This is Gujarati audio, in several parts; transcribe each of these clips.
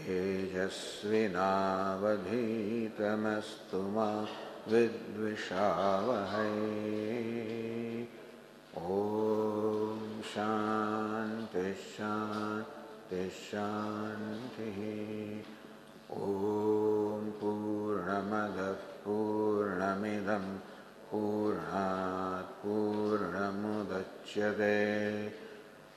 तेजस्विनावधीतमस्तु मा विद्विषावहै। ॐ शान्ति शान्ति शान्तिः। ॐ पूर्णमदः पूर्णमिदं पूर्णात् पूर्णमुदच्यते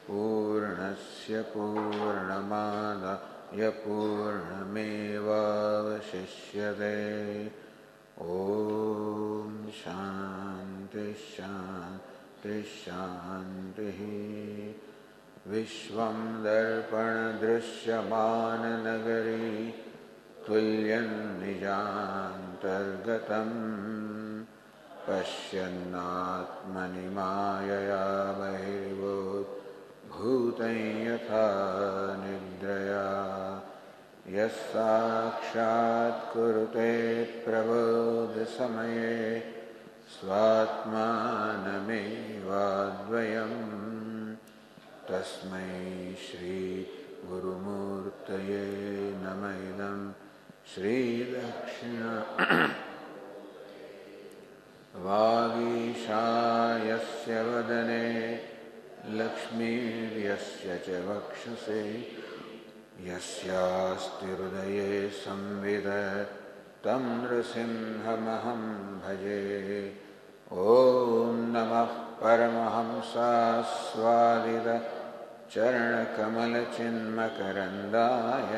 पूर्णस्य पूर्णमादाय पूर्णमेवावशिष्यते। ॐ शान्ति शान्ति शान्तिः। विश्वं दर्पणदृश्यमाननगरी तुल्यं निजान्तर्गतम् पश्यन्नात्मनि मायया बहिर्भूतं यथा निद्रया। यः साक्षात्कुरुते प्रबोधसमये स्वात्मानमेवाद्वयम् तस्मै श्रीगुरुमूर्तये नमः। इदं श्रीदक्षिणा वागीशायस्य वदने लक्ष्मीर्यस्य च वक्षसि यस्यास्ति हृदये संविद तं नृसिंहमहं भजे। ॐ नमः परमहंसास्वादित चरणकमलचिन्मकरन्दाय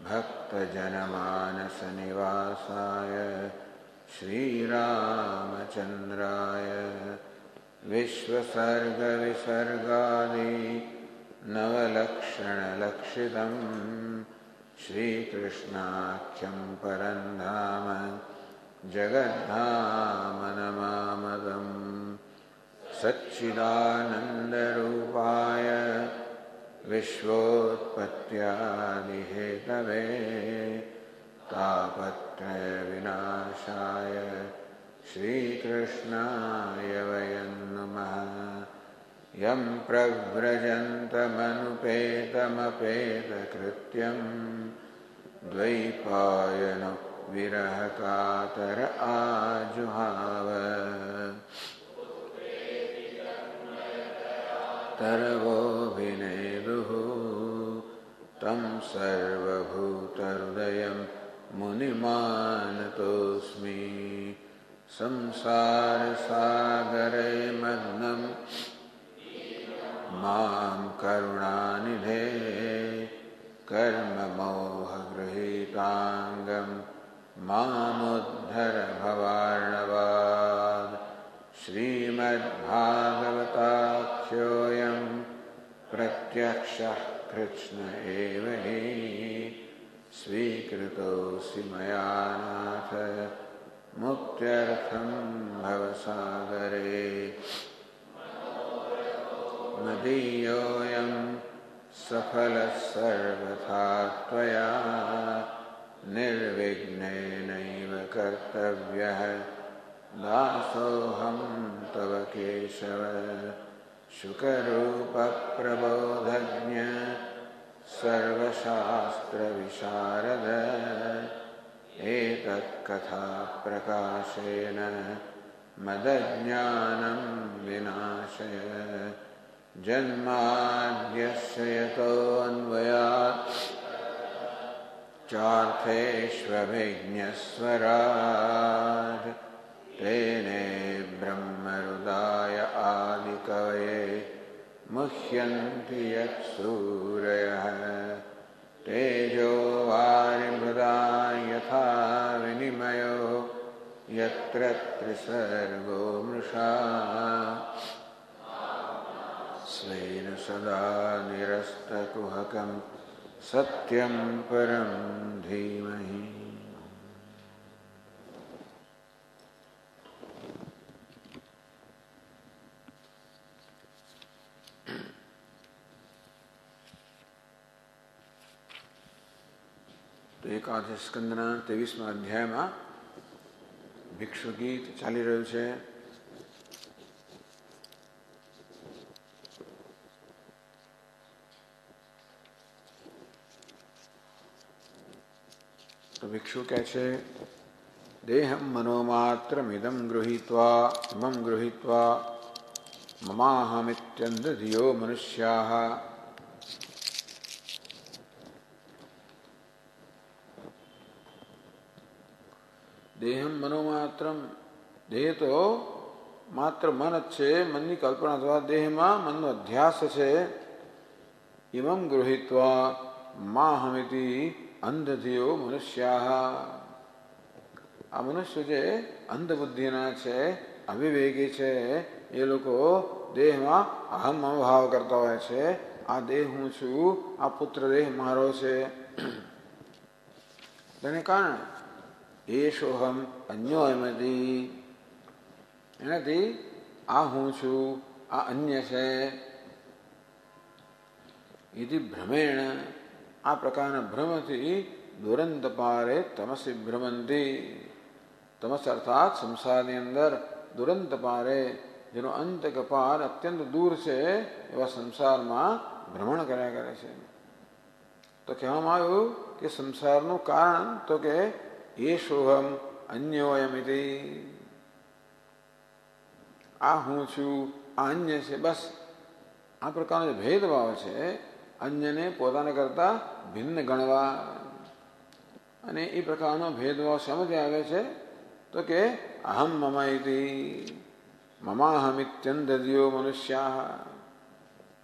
भक्तजनमानसनिवासाय श्रीरामचन्द्राय विश्वसर्गविसर्गादि नवलक्षणलक्षितं श्रीकृष्णाख्यं परं धाम जगद्धाम नमामदं। सच्चिदानन्दरूपाय विश्वोत्पत्त्यादिहेतवे तापत्रयविनाशाय श्रीकृष्णाय वयं नमः। यं प्रव्रजन्तमनुपेतमपेतकृत्यं द्वैपायनो विरहकातर आजुहाव। तरवोऽभिनेदुः तं सर्वभूतहृदयं मुनिमानतोऽस्मि। संसारसागरे मग्नं मां करुणानिधे कर्ममोहगृहीताङ्गं मामुद्धर भवार्णवात्। श्रीमद्भागवताख्योऽयं प्रत्यक्षः कृष्ण एव हि स्वीकृतोऽसि मया नाथ मुक्त्यर्थं भवसागरे। मदीयोऽयं सफलः सर्वथा त्वया निर्विघ्नेनैव कर्तव्यः दासोऽहं तव केशव। शुकरूपप्रबोधज्ञ सर्वशास्त्रविशारद एतत्कथाप्रकाशेन मदज्ञानं विनाशय। जन्माद्यस्य यतोऽन्वयात् चार्थेष्वभिज्ञस्वराट् तेने ब्रह्महृदाय मुह्यन्ति यत्सूरयः तेजो वारिमृदा यथा विनिमयो यत्र त्रिसर्गो मृषा स्वेन सदा निरस्तकुहकं सत्यं परं धीमहि। તો એકાદશ સ્કંદના 23મા અધ્યાયમાં ભિક્ષુ ગીત ચાલી રહ્યું છે. તો ભિક્ષુ કહે છે, દેહમ મનોમાત્રમિદમ ગૃહીત્વા મમાહમિત્યંધધિયો મનુષ્યાઃ. દેહમ મનોમાત્રમ, દેહ તો માત્ર મન જ છે, મનની કલ્પના અથવા દેહમાં મનનો અધ્યાસ છે. ઇમમ ગૃહીત્વા માહમિતિ અંધધિયો મનુષ્યાઃ. આ મનુષ્ય જે અંધબુદ્ધિના છે, અવિવેકી છે, એ લોકો દેહમાં અહમ ભાવ કરતા હોય છે. આ દેહ હું છું, આ પુત્ર દેહ મારો છે. તેને કારણે એશોહમ અન્યોયમતી, એનાથી આ હું છું, આ અન્ય છે. ઇતિ ભ્રમેણ, આ પ્રકારના ભ્રમથી દુરંત પારે તમસી ભ્રમંતી. તમસ અર્થાત સંસારની અંદર દુરંત પારે, જેનો અંત કપાર અત્યંત દૂર છે, એવા સંસારમાં ભ્રમણ કર્યા કરે છે. તો કહેવામાં આવ્યું કે સંસારનું કારણ તો કે એશોહમ અન્યોયમિતિ, આ હું છું, આ અન્ય છે. બસ આ પ્રકારનો જે ભેદભાવ છે, અન્યને પોતાના કરતા ભિન્ન ગણવા, અને એ પ્રકારનો ભેદભાવ સમજ આવે છે. તો કે અહમ મમ ઇતિ મમાહમિત્યંધધિયો મનુષ્યાઃ.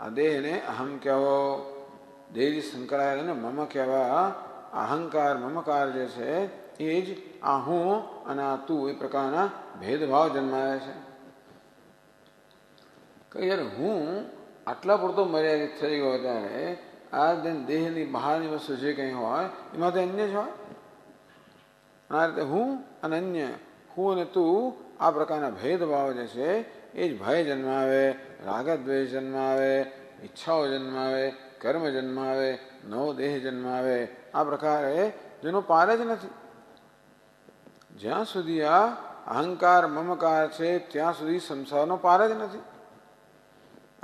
આ દેહને અહમ કહેવો, દેહથી સંકળાયેલાને મમ કહેવા. અહંકાર મમકાર જે છે એ જ આ હું અને આ તું, એ પ્રકારના ભેદભાવ જન્માવે છે. કે યાર હું આટલા પૂરતો મર્યાદિત થઈ ગયો ત્યારે આ દેહની બહારની વસ્તુ જે કંઈ હોય એમાં તો અન્ય જ હોય. આ રીતે હું અને અન્ય, હું અને તું, આ પ્રકારના ભેદભાવ જે છે એ જ ભય જન્માવે, રાગદ્વેષ જન્માવે, ઈચ્છાઓ જન્માવે, કર્મ જન્માવે, નવો દેહ જન્માવે. આ પ્રકારે જેનો પાર જ નથી. જ્યાં સુધી આ અહંકાર મમકાર છે ત્યાં સુધી સંસારનો પાર જ નથી.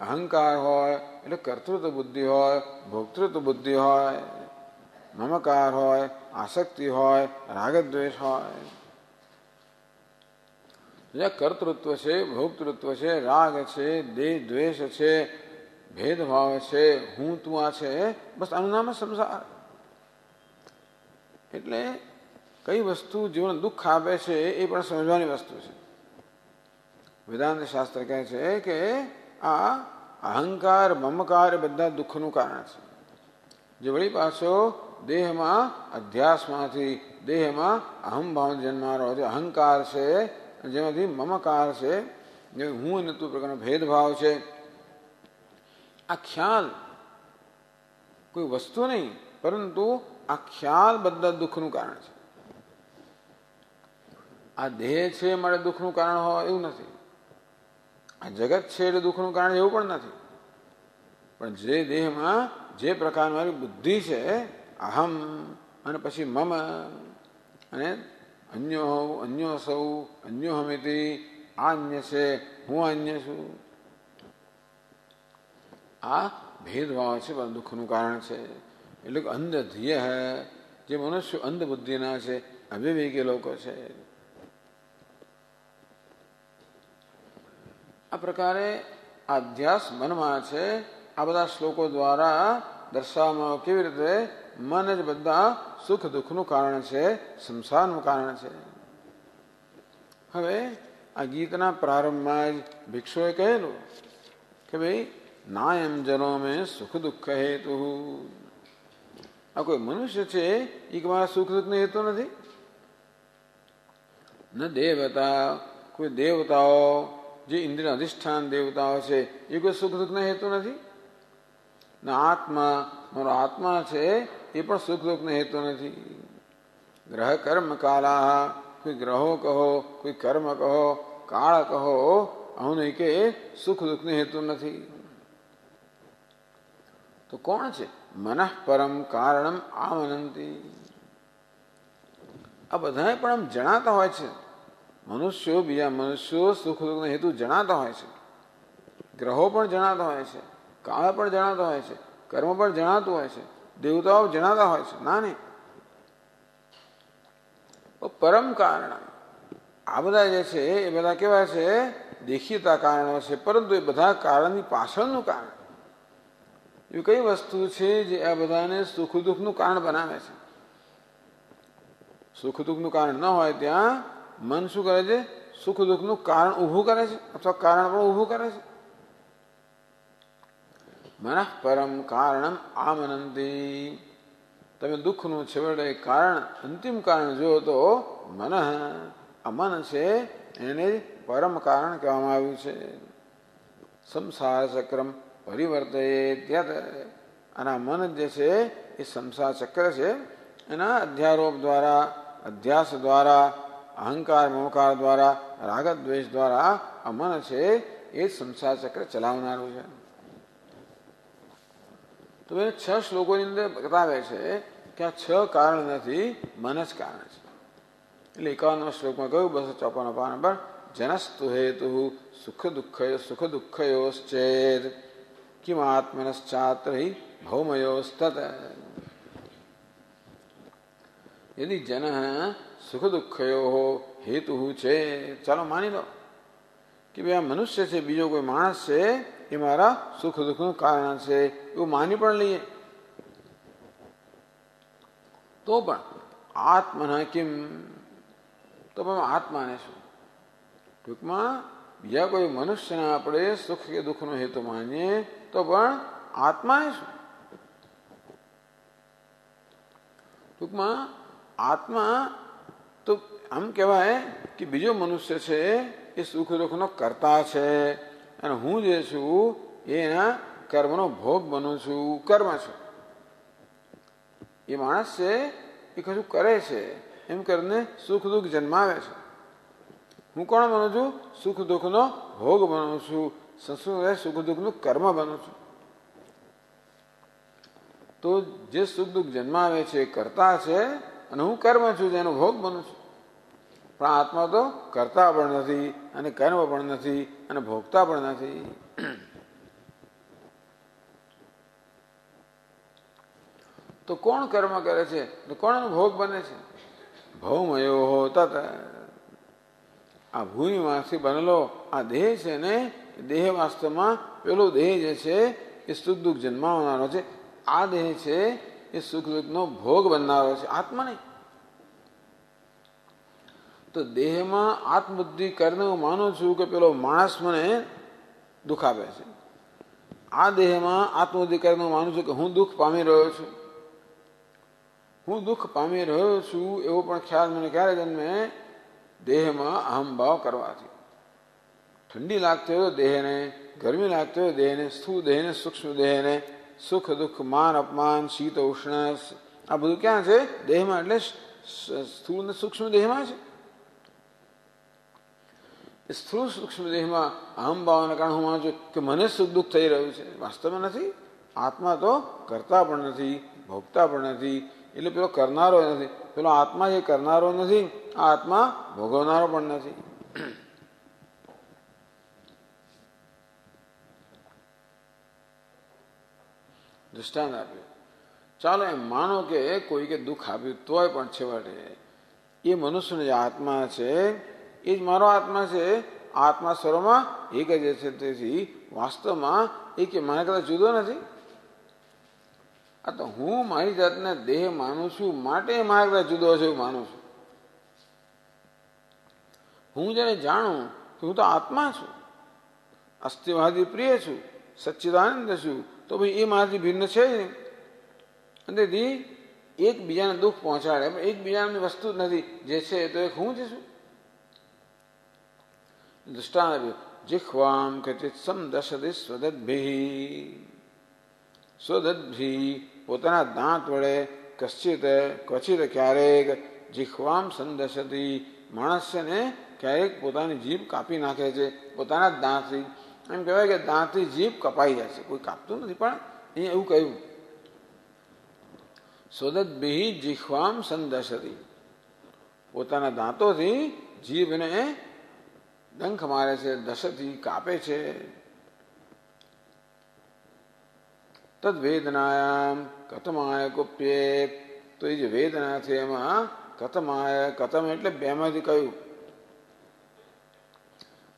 અહંકાર હોય એટલે કર્તૃત્વ બુદ્ધિ હોય, ભોક્તૃત્વ બુદ્ધિ હોય, મમકાર હોય, આસક્તિ હોય, રાગદ્વેષ હોય. જ્યાં કર્તૃત્વ છે, ભોક્તૃત્વ છે, રાગ છે, દેહ દ્વેષ છે, ભેદભાવ છે, હું તું આ છે, બસ આનું નામ સંસાર. એટલે કઈ વસ્તુ જીવન દુઃખ આપે છે એ પણ સમજવાની વસ્તુ છે. વેદાંત શાસ્ત્ર કહે છે કે આ અહંકાર મમકાર એ બધા દુઃખનું કારણ છે. જે વળી પાછો દેહમાં અધ્યાસમાંથી, દેહમાં અહમભાવ જન્મારો જે અહંકાર છે, જેમાંથી મમકાર છે, જે હું અને તું પ્રકારનો ભેદભાવ છે. આ ખ્યાલ કોઈ વસ્તુ નહીં, પરંતુ આ ખ્યાલ બધા દુઃખનું કારણ છે. આ દેહ છે માટે દુઃખનું કારણ હોય એવું નથી. આ જગત છે એટલે દુઃખનું કારણ એવું પણ નથી. પણ જે દેહમાં જે પ્રકારની મારી બુદ્ધિ છે, અહમ અને પછી મમ અને અન્યો સૌ અન્યોહમિતિ, આ અન્ય છે, હું અન્ય છું, આ ભેદભાવ છે પણ દુઃખનું કારણ છે. એટલે કે અંધધ્યેય જે મનુષ્ય અંધ બુદ્ધિના છે, અવિવેકી લોકો છે. આ પ્રકારે અધ્યાસ મનમાં છે. આ બધા શ્લોકો દ્વારા દર્શાવવામાં કેવી રીતે મન જ બધા સુખ દુઃખનું કારણ છે, સંસારનું કારણ છે. હવે આ ગીતના પ્રારંભમાં જ ભિક્ષુએ કહેલું કે ભાઈ નાયમ જનો મેં સુખ દુઃખ હેતુ. આ કોઈ મનુષ્ય છે એ કે મારા સુખ દુઃખનો હેતુ નથી. ન દેવતા, કોઈ દેવતાઓ જે ઇન્દ્રિય અધિષ્ઠાન દેવતાઓ છે એ કોઈ સુખ દુઃખનો હેતુ નથી. ન આત્મા, મારો આત્મા છે એ પણ સુખ દુઃખનો હેતુ નથી. ગ્રહ કર્મ કાલા, કોઈ ગ્રહો કહો, કોઈ કર્મ કહો, કાળ કહો, આવું નહીં કે સુખ દુઃખનો હેતુ નથી. તો કોણ છે? મનઃ પરમ કારણમ આમનંતી. આ બધાએ પણ આમ જણાતા હોય છે. મનુષ્યો, બીજા મનુષ્યો સુખ દુઃખનો હેતુ જણાતા હોય છે. ગ્રહો પણ જણાતા હોય છે, કાળ પણ જણાતા હોય છે, કર્મ પણ જણાતું હોય છે, દેવતાઓ જણાતા હોય છે. ના નહીં, પરમ કારણ. આ બધા જે છે એ બધા કેવા છે? દેખીતા કારણો છે, પરંતુ એ બધા કારણની પાછળનું કારણ એ કઈ વસ્તુ છે જે આ બધાને સુખ દુઃખનું કારણ બનાવે છે? સુખ દુઃખનું કારણ ન હોય ત્યાં મન શું કરે છે? સુખ દુઃખનું કારણ ઊભું કરે છે, અથવા કારણ પણ ઊભું કરે છે. મનઃ પરમ કારણમ આમનંતી. તમે દુઃખનું છેવટે કારણ, અંતિમ કારણ જુઓ તો મન, આ મન છે એને પરમ કારણ કહેવામાં આવ્યું છે. સંસાર ચક્રમ પરિવર્તે ત્યત. અને આ મન જે છે એ સંસાર ચક્ર છે, એના અધ્યારોપ દ્વારા, અધ્યાસ દ્વારા, અહંકાર મમકાર દ્વારા, રાગદ્વેષ દ્વારા આ મન છે એ સંસાર ચક્ર ચલાવનારું છે. તો એ 6 શ્લોકોની અંદર બતાવે છે કે આ 6 કારણ નથી, મન જ કારણ છે. એટલે 51 શ્લોકમાં કહ્યું 254 પાના પર, જનસ્તુ હેતુ સુખ દુઃખયોશ્ચેદ કિમ આત્મનશ્ચાત્ર હિ ભૌમયોસ્તત. યદિ જન સુખ દુઃખયો હેતુ છે, ચાલો માની લો કે ભાઈ આ મનુષ્ય છે, બીજો કોઈ માણસ છે એ મારા સુખ દુઃખનું કારણ છે, એવું માની પણ લઈએ, તો પણ આત્મના કિમ, તો પણ આત્માને શું? ટૂંકમાં બીજા કોઈ મનુષ્યને આપણે સુખ કે દુઃખનો હેતુ માનીએ તો પણ આત્માને શું? ટૂંકમાં આત્મા તો આમ કહેવાય કે બીજો મનુષ્ય છે એ સુખ દુઃખનો કર્તા છે, અને હું જે છું એના કર્મનો ભોગ બનું છું, કર્મ છું. એ માણસ છે એ કશું કરે છે એમ કરીને સુખ દુઃખ જન્માવે છે. હું કોણ બનું છું? સુખ દુઃખનો ભોગ બનું છું, સુખ દુઃખનું કર્મ બનું છું. તો જે સુખ દુઃખ જન્માવે છે એ કર્તા છે, અને હું કર્મ છું જેનો ભોગ બનું છું. પણ આત્મા તો કર્તા પણ નથી, અને કર્મ પણ નથી, અને ભોગતા પણ નથી. તો કોણ કર્મ કરે છે? તો કોણ એનો ભોગ બને છે? ભૌમયો તત. આ ભૂમિમાંથી બનેલો આ દેહ છે ને, દેહ વાસ્તવમાં પેલો દેહ જે છે એ સુખ દુઃખ જન્માવનારો છે. આ દેહ છે એ સુખ દુઃખનો ભોગ બનનારો છે, આત્મા નહીં. તો દેહમાં આત્મબુદ્ધિ કરીને હું માનું છું કે પેલો માણસ મને દુઃખ આપે છે. આ દેહમાં આત્મબુદ્ધિ કરીને હું માનું છું કે હું દુઃખ પામી રહ્યો છું. હું દુઃખ પામી રહ્યો છું એવો પણ ખ્યાલ મને ક્યારે જન્મે? દેહમાં અહમભાવ કરવાથી. ઠંડી લાગતી હોય તો દેહને, ગરમી લાગતી હોય દેહને, સ્થૂળ દેહને, સૂક્ષ્મ દેહને, સુખ દુઃખ માન અપમાન શીત ઉષ્ણ, આ બધું ક્યાં છે? દેહમાં. એટલે સ્થૂળ ને સૂક્ષ્મ દેહમાં છે. સ્થૂળ સૂક્ષ્મ દેહમાં અહમભાવના કારણે હું માનું છું કે મને સુખ દુઃખ થઈ રહ્યું છે. વાસ્તવમાં નથી. આત્મા તો કરતા પણ નથી, ભોગતા પણ નથી. એટલે પેલો કરનારો નથી. પેલો આત્મા જે કરનારો નથી, આ આત્મા ભોગવનારો પણ નથી. દૃષ્ટાંત આપ્યું. ચાલો એમ માનો કે કોઈકે દુઃખ આપ્યું તોય પણ છેવટે એ મનુષ્યનો જે આત્મા છે એ જ મારો આત્મા છે. આત્મા સ્વરૂપમાં એક જ છે. તેથી વાસ્તવમાં એ કે મારા કરતા જુદો નથી. આ તો હું મારી જાતને દેહ માનું છું માટે મારા કરતા જુદો છે એવું માનું છું. હું જ્યારે જાણું કે હું તો આત્મા છું, અસ્થિવાદી પ્રિય છું, સચ્ચિદાનંદ છું, તો ભાઈ એ મારાથી ભિન્ન છે જ નહીં. અંતેથી એકબીજાને દુઃખ પહોંચાડે, પણ એકબીજાની વસ્તુ જ નથી. જે છે એ તો એક હું જ છું. દૃષ્ટાંત જિહ્વામ કચિત સમદશતિ સ્વદદ્ભિ પોતાના દાંત વડે કશ્ચિત ક્વચિત ક્યારેક જિહ્વામ સંદશતિ માણસ છે ને ક્યારેક પોતાની જીભ કાપી નાખે છે પોતાના જ દાંતથી. એમ કહેવાય કે દાંતથી જીભ કપાઈ જાય છે, કોઈ કાપતું નથી, પણ અહીંયા એવું કહ્યું સ્વદદ્ભિ જિહ્વામ સંદશતિ, પોતાના દાંતોથી જીભને ડંખ મારે છે, દશથી કાપે છે. તદ વેદનાયામ કથમાય કુપ્યેત, તો એ જે વેદના છે એમાં કથમાય, કથમ એટલે બેમાંથી કયું,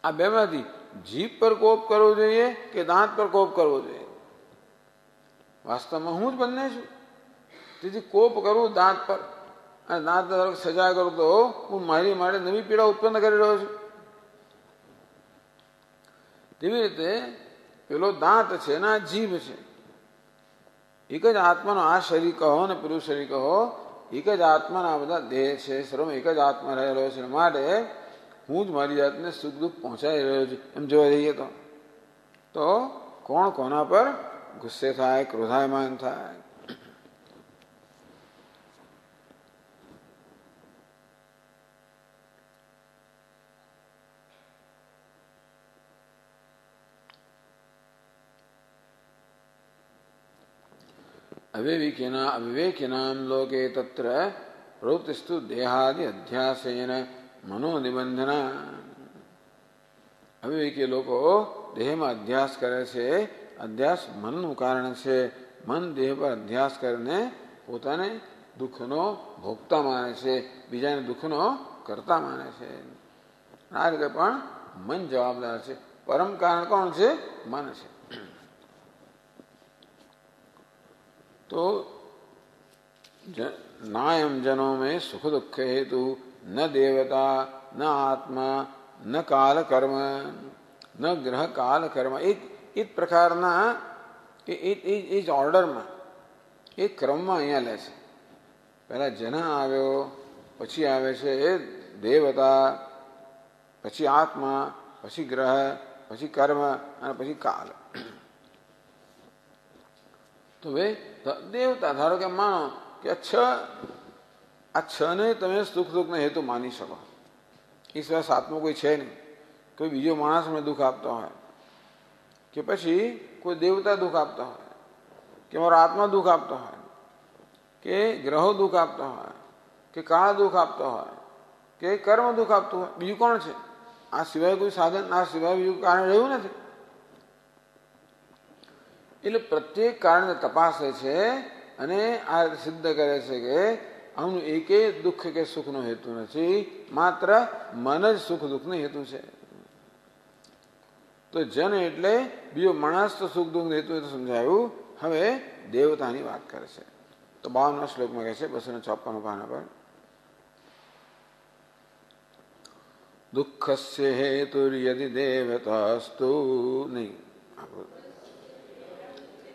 આ બેમાંથી જીભ પર કોપ કરવો જોઈએ કે દાંત પર કોપ કરવો જોઈએ? વાસ્તવમાં હું જ બંને છું. તેથી કોપ કરું દાંત પર અને દાંત પર સજા કરું તો હું મારી માટે નવી પીડા ઉત્પન્ન કરી રહ્યો છું. તેવી રીતે પેલો દાંત છે ને આ જીભ છે, એક જ આત્માનો આ શરીર કહો ને પેલું શરીર કહો, એક જ આત્માના બધા દેહ છે, સર્વ એક જ આત્મા રહેલો છે. માટે હું જ મારી જાતને સુખ દુઃખ પહોંચાડી રહ્યો છું. એમ જોવા જઈએ તો કોણ કોના પર ગુસ્સે થાય, ક્રોધાયમાન થાય? અવિવેકિનામ લોકે તત્ર પ્રવૃત્તિસ્તુ દેહાદિ અધ્યાસેન મનોનિબંધના. અવિવેકી લોકો દેહમાં અધ્યાસ કરે છે. અધ્યાસ મનનું કારણ છે. મન દેહ પર અધ્યાસ કરીને પોતાને દુઃખનો ભોગતા માને છે, બીજાને દુઃખનો કરતા માને છે. આ રીતે પણ મન જવાબદાર છે. પરમ કારણ કોણ છે? મન છે. तो नायम जनों में सुख दुख हेतु न देवता न आत्मा न काल कर्म न ग्रह काल कर्म. एक प्रकारना એ જ ઓર્ડરમાં એક ક્રમમાં અહીંયા લે છે. પહેલા જન આવ્યો, પછી આવે છે દેવતા, પછી આત્મા, પછી ગ્રહ, પછી કર્મ અને પછી કાલ. તો ભાઈ દેવતા ધારો કે માનો કે આ છ ને તમે સુખ દુઃખનો હેતુ માની શકો. એ સિવાય સાતમો કોઈ છે નહીં. કોઈ બીજો માણસ મને દુઃખ આપતો હોય, કે પછી કોઈ દેવતા દુઃખ આપતો હોય, કે મારો આત્મા દુઃખ આપતો હોય, કે ગ્રહો દુઃખ આપતો હોય, કે કાળ દુઃખ આપતો હોય, કે કર્મ દુઃખ આપતું હોય, બીજું કોણ છે? આ સિવાય કોઈ સાધન, આ સિવાય બીજું કારણ રહ્યું નથી. એટલે પ્રત્યેક કારણને તપાસે છે અને આ સિદ્ધ કરે છે કે આનું એકેય દુઃખ કે સુખનો હેતુ નથી, માત્ર મન જ સુખ દુઃખનો હેતુ છે. તો જન એટલે બીજો માણસ તો સુખ દુઃખ હેતુ સમજાયું. હવે દેવતાની વાત કરે છે. તો 52 શ્લોકમાં કહે છે 256 પાના પર દુઃખસ્ય હેતુર્યદિ દેવતાસ્તુ. નહીં,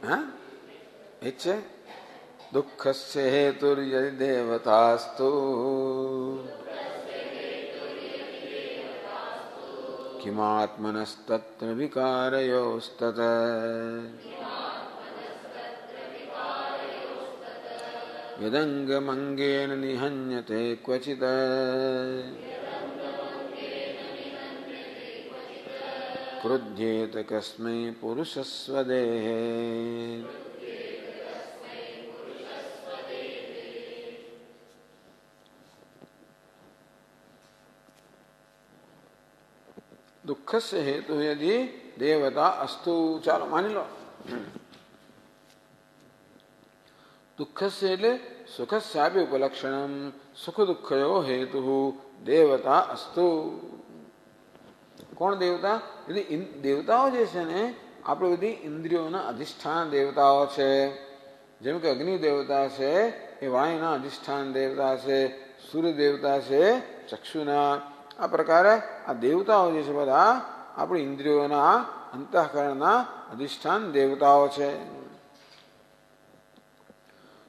હા એ છે દુઃખસ્ય હેતુર્યદિ દેવતાસ્તુ કિમાત્મનસ્તત્ર વિકારયોસ્તત યદંગમંગેન નિહન્યતે ક્વચિત ક્રુધ્યેત કસ્મૈ પુરુષસ્વદેહે. દુઃખસ્ય હેતુ યદિ દેવતા અસ્તુ. ચાલો માની લો દુઃખસ્ય એટલે સુખસ્યાપી ઉપલક્ષણમ, સુખ દુઃખયો હેતુ દેવતા અસ્તુ. કોણ દેવતા? દેવતાઓ જે છે ને આપણે બધી ઇન્દ્રિયોના અધિષ્ઠાન દેવતાઓ છે. જેમ કે અગ્નિ દેવતા છે એ વાયુના અધિષ્ઠાન દેવતા છે, સૂર્ય દેવતા છે ચક્ષુના. આ પ્રકારે આ દેવતાઓ જે છે બધા આપણી ઇન્દ્રિયોના અંતઃકરણના અધિષ્ઠાન દેવતાઓ છે.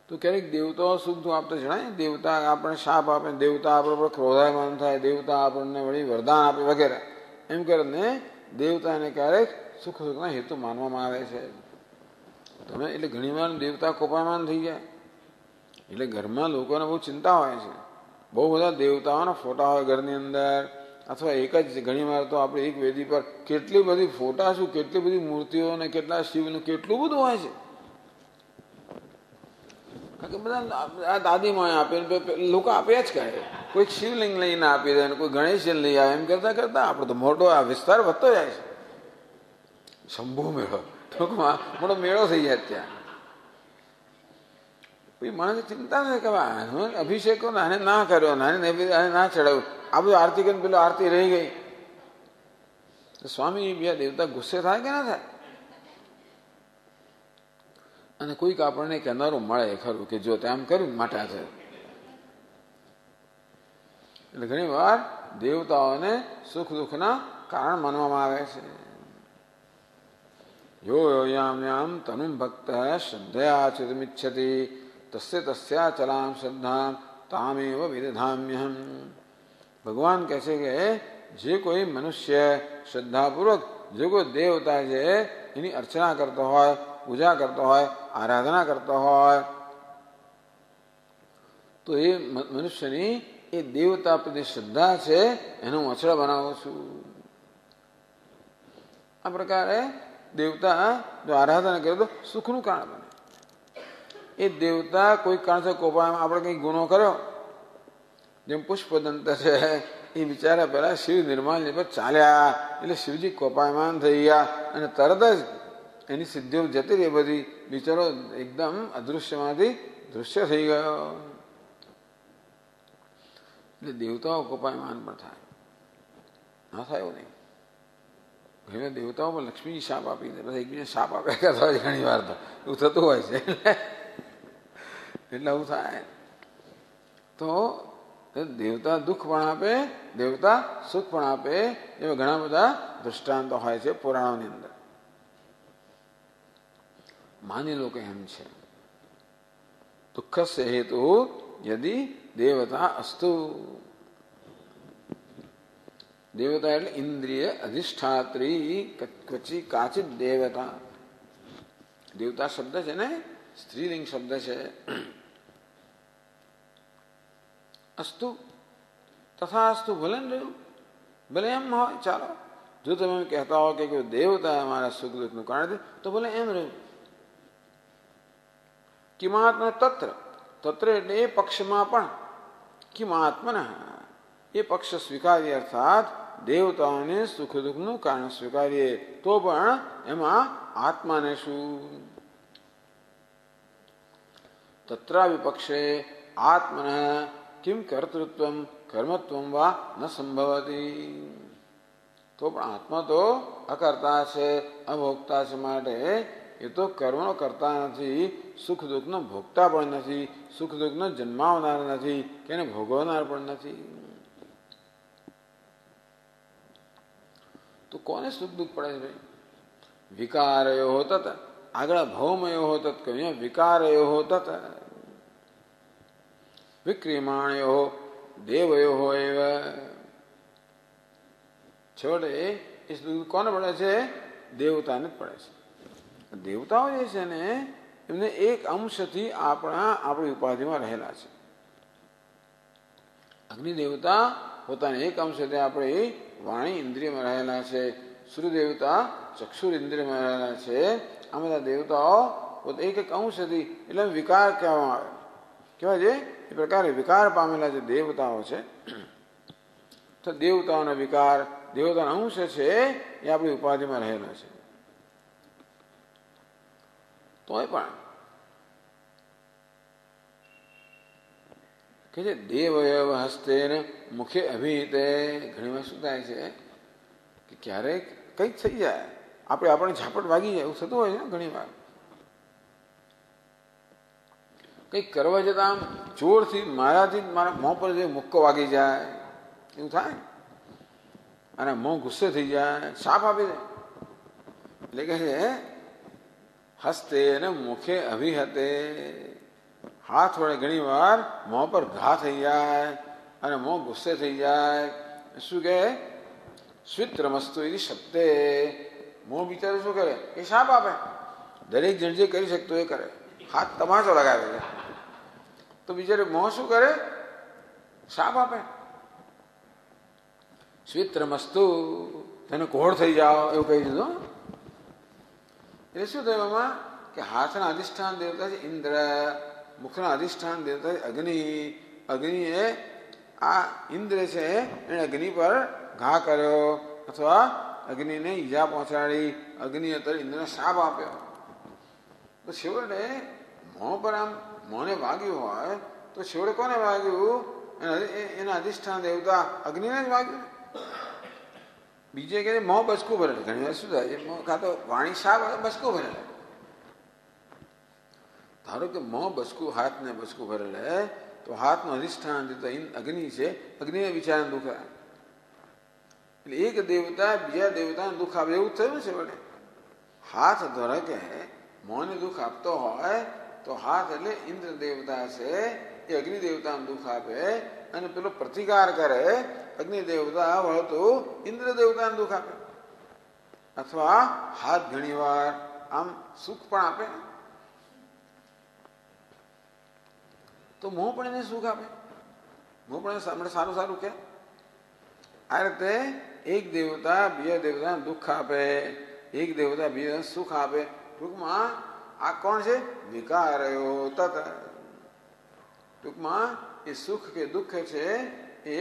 તો ક્યારેક દેવતાઓ સુખ દુઃખ આપતા જણાય. દેવતા આપણને શાપ આપે, દેવતા આપણા પર ક્રોધાયમાન થાય, દેવતા આપણને વળી વરદાન આપે વગેરે. એમ કરીને દેવતાને ક્યારેક સુખ દુઃખના હેતુ માનવામાં આવે છે. તમે એટલે ઘણીવાર દેવતા કોપાયમાન થઈ જાય એટલે ઘરમાં લોકોને બહુ ચિંતા હોય છે. બહુ બધા દેવતાઓના ફોટા હોય ઘરની અંદર, અથવા એક જ ઘણીવાર તો આપણે એક વેદી પર કેટલી બધી ફોટા શું, કેટલી બધી મૂર્તિઓ ને કેટલા શિવનું કેટલું બધું હોય છે. કારણ કે બધા દાદીમાં આપે, લોકો આપે જ કરે. કોઈ શિવલિંગ લઈને આપી દે, કોઈ ગણેશ લઈ આવે. એમ કરતા કરતા આપણો તો મોટો આ વિસ્તાર વધતો જાય છે. શંભુ મેળો ટૂંકમાં મોટો મેળો થઈ જાય ત્યાં. માણસ ચિંતા છે કે અભિષેકો નાને ના કર્યો, નાને ના ચડાવ્યું, આ બધું આરતી કરીને પેલો આરતી રહી ગઈ. તો સ્વામી બે દેવતા ગુસ્સે થાય કે ના થાય? અને કોઈક આપણને કહેનારું મળે ખરું કે જો તેમ કર્યું માટે છે. એટલે ઘણી વાર દેવતાઓને સુખ દુઃખના કારણ માનવામાં આવે છે. યો યામ યામ તનુ ભક્ત શ્રદ્ધયા ચિતમિચ્છતિ તસ્ય તસ્યા ચલામ શ્રદ્ધા તામેવ વિદધામ્યહમ. ભગવાન કહે છે કે જે કોઈ મનુષ્ય શ્રદ્ધાપૂર્વક જે કોઈ દેવતા છે એની અર્ચના કરતો હોય, પૂજા કરતો હોય, આરાધના કરતો હોય, તો એ મનુષ્યની એ દેવતા પ્રત્યે શ્રદ્ધા છે એનું હું અચળ બનાવું છું. આ પ્રકારે દેવતા જો આરાધના કરે તો સુખનું કારણ બને. એ દેવતા કોઈ કારણસર કોપામાં આપણે કંઈક ગુનો કર્યો, જેમ પુષ્પદંત છે એ બિચારા પહેલા શિવ નિર્માલ્ય પર ચાલ્યા એટલે શિવજી કોપાયમાન થઈ ગયા અને તરત જ એની સિદ્ધિઓ જતી રહી બધી. બિચારો એકદમ અદૃશ્યમાંથી દૃશ્ય થઈ ગયો. એટલે દેવતાઓ કોપાયમાન પણ થાય, ના થાય એવું નહીં. ઘણી દેવતાઓ પણ લક્ષ્મી શાપ આપી દે, બધા એકબીજા શાપ આપ્યા કરતા હોય ઘણી વાર તો એવું થતું હોય છે. એટલે આવું થાય. તો દેવતા દુઃખ પણ આપે, દેવતા સુખ પણ આપે, એવા ઘણા બધા દૃષ્ટાંતો હોય છે પુરાણોની અંદર. માની લો કે એમ છે દુઃખસ્ય હેતુ યદિ દેવતા અસ્તુ. દેવતા એટલે ઇન્દ્રિય અધિષ્ઠાત્રી ક્વચી કાચિત દેવતા. દેવતા શબ્દ છે ને સ્ત્રીલિંગ શબ્દ છે. અસ્તુ તથા અસ્તુ, ભલે ને રહ્યું, ભલે એમ હોય ચાલો. જો તમે એમ કહેતા હો કે કોઈ દેવતા અમારા સુખ દુઃખનું કારણ છે તો ભલે એમ રહ્યું. કિમાત્મ તત્ર, તત્ર એટલે એ પક્ષમાં પણ, કિમાત્મન એ પક્ષ સ્વીકારીએ અર્થાત દેવતાઓને સુખ દુઃખનું કારણ સ્વીકારીએ તો પણ એમાં આત્માને શું? તત્રા વિપક્ષે આત્મન કિમ કર્તૃત્વમ કર્મત્વમ વા ન સંભવતી. તો પણ આત્મા તો અકર્તા છે, અભોગતા છે, માટે એ તો કર્મનો કરતા નથી, સુખ દુઃખનો ભોગતા પણ નથી, સુખ દુઃખનો જન્માવનાર નથી કે એને ભોગવનાર પણ નથી. તો કોને સુખ દુઃખ પડે છે ભાઈ? વિકારયો તત, આગળ ભૌમયો તત કહ્યું, વિકારયો તત વિક્રિયમાણયો દેવયો એવ. છેવટે એ સુખ કોને પડે છે? દેવતાને જ પડે છે. દેવતાઓ જે છે ને એમને એક અંશથી આપણી ઉપાધિમાં રહેલા છે. અગ્નિ દેવતા પોતાના એક અંશથી આપણી વાણી ઇન્દ્રિયમાં રહેલા છે. સૂર્ય દેવતા ચક્ષુર ઇન્દ્રિયમાં રહેલા છે. આ બધા દેવતાઓ એક એક અંશથી એટલે વિકાર કહેવામાં આવે, કહેવાય છે એ પ્રકારે વિકાર પામેલા જે દેવતાઓ છે. તો દેવતાઓનો વિકાર, દેવતાનો અંશ છે એ આપણી ઉપાધિમાં રહેલા છે. તોય પણ કે જે દેવયવ હસ્તે મુખે અભિહિતે, ઘણીવાર શું થાય છે કે ક્યારેક કંઈક થઈ જાય, આપણને ઝાપટ વાગી જાય, એવું થતું હોય છે ઘણી વાર. કંઈક કરવા જતા આમ જોરથી મારાથી મારા મોં પર જે મુક્કો વાગી જાય એવું થાય. અને મોં ગુસ્સે થઈ જાય, શાપ આપી દે. એટલે કે છે હસ્તે ને મુખે અભિહતે, હાથ વડે ઘણી વાર મોં પર ઘા થઈ જાય અને મોં ગુસ્સે થઈ જાય. શું કહે? સ્વિત્રમસ્તુ એ શબ્દે. મોં બિચારું શું કરે? એ શાપ આપે. દરેક જણ જે કરી શકતો એ કરે. હાથ તમાચો લગાવે છે તો બિચારે મોં શું કરે? શાપ આપે. સ્વિત્રમસ્તુ, તેને કોહળ થઈ જાઓ એવું કહી દીધું. એટલે શું થયું એમાં કે હાથના અધિષ્ઠાન દેવતા છે ઇન્દ્ર, મુખના અધિષ્ઠાન દેવતા છે અગ્નિ. અગ્નિ એ આ ઇન્દ્ર છે એને અગ્નિ પર ઘા કર્યો અથવા અગ્નિને ઈજા પહોંચાડી. અગ્નિ અત્યારે ઇન્દ્રને શાપ આપ્યો. તો છેવટે મોં પર આમ મોંને વાગ્યું હોય તો છેવટે કોને વાગ્યું? એના અધિષ્ઠાન દેવતા અગ્નિને જ વાગ્યું. બીજે કે મોં બચકું ભરેલું. ઘણી વાર શું થાય છે કાં તો વાણી શાપ બચકું ભરેલું. ધારો કે મોં બચકું, હાથને બચકું ભરેલે તો હાથનું અધિષ્ઠાન દેવતા અગ્નિ છે, અગ્નિને બિચારાને દુઃખ આવે. એટલે એક દેવતા બીજા દેવતાને દુઃખ આપે એવું થયું છે. વડે હાથ દ્વારા કે મોંને દુઃખ આપતો હોય તો હાથ એટલે ઇન્દ્ર દેવતા છે એ અગ્નિ દેવતાને દુઃખ આપે અને પેલો પ્રતિકાર કરે અગ્નિ દેવતા વળતું ઇન્દ્ર દેવતાને દુઃખ આપે. અથવા હાથ ઘણી વાર આમ સુખ પણ આપે તો મોં પણ એને સુખ આપે. મોં પણ આપણે સારું સારું કે આ રીતે એક દેવતા બીજા દેવતાને દુઃખ આપે, એક દેવતા બીજાને સુખ આપે. ટૂંકમાં આ કોણ છે? વિકારયો તત. ટૂંકમાં એ સુખ કે દુઃખ છે એ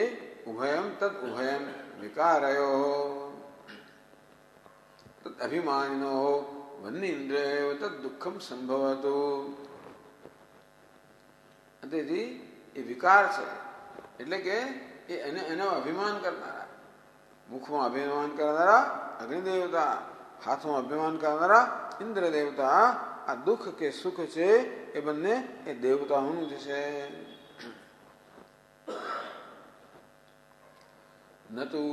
ઉભયમ તદ ઉભયમ વિકારયો તદ અભિમાનિનો વન્નિન્દ્રિયો તદ દુઃખમ સંભવતું. તેથી એ વિકાર છે એટલે કે એનો અભિમાન કરનારા, મુખમાં અભિમાન કરનારા અગ્નિદેવતા, હાથમાં અભિમાન કરનારા ઇન્દ્ર દેવતા. આ દુઃખ કે સુખ છે એ બંને એ દેવતાઓનું જ છે. નતુ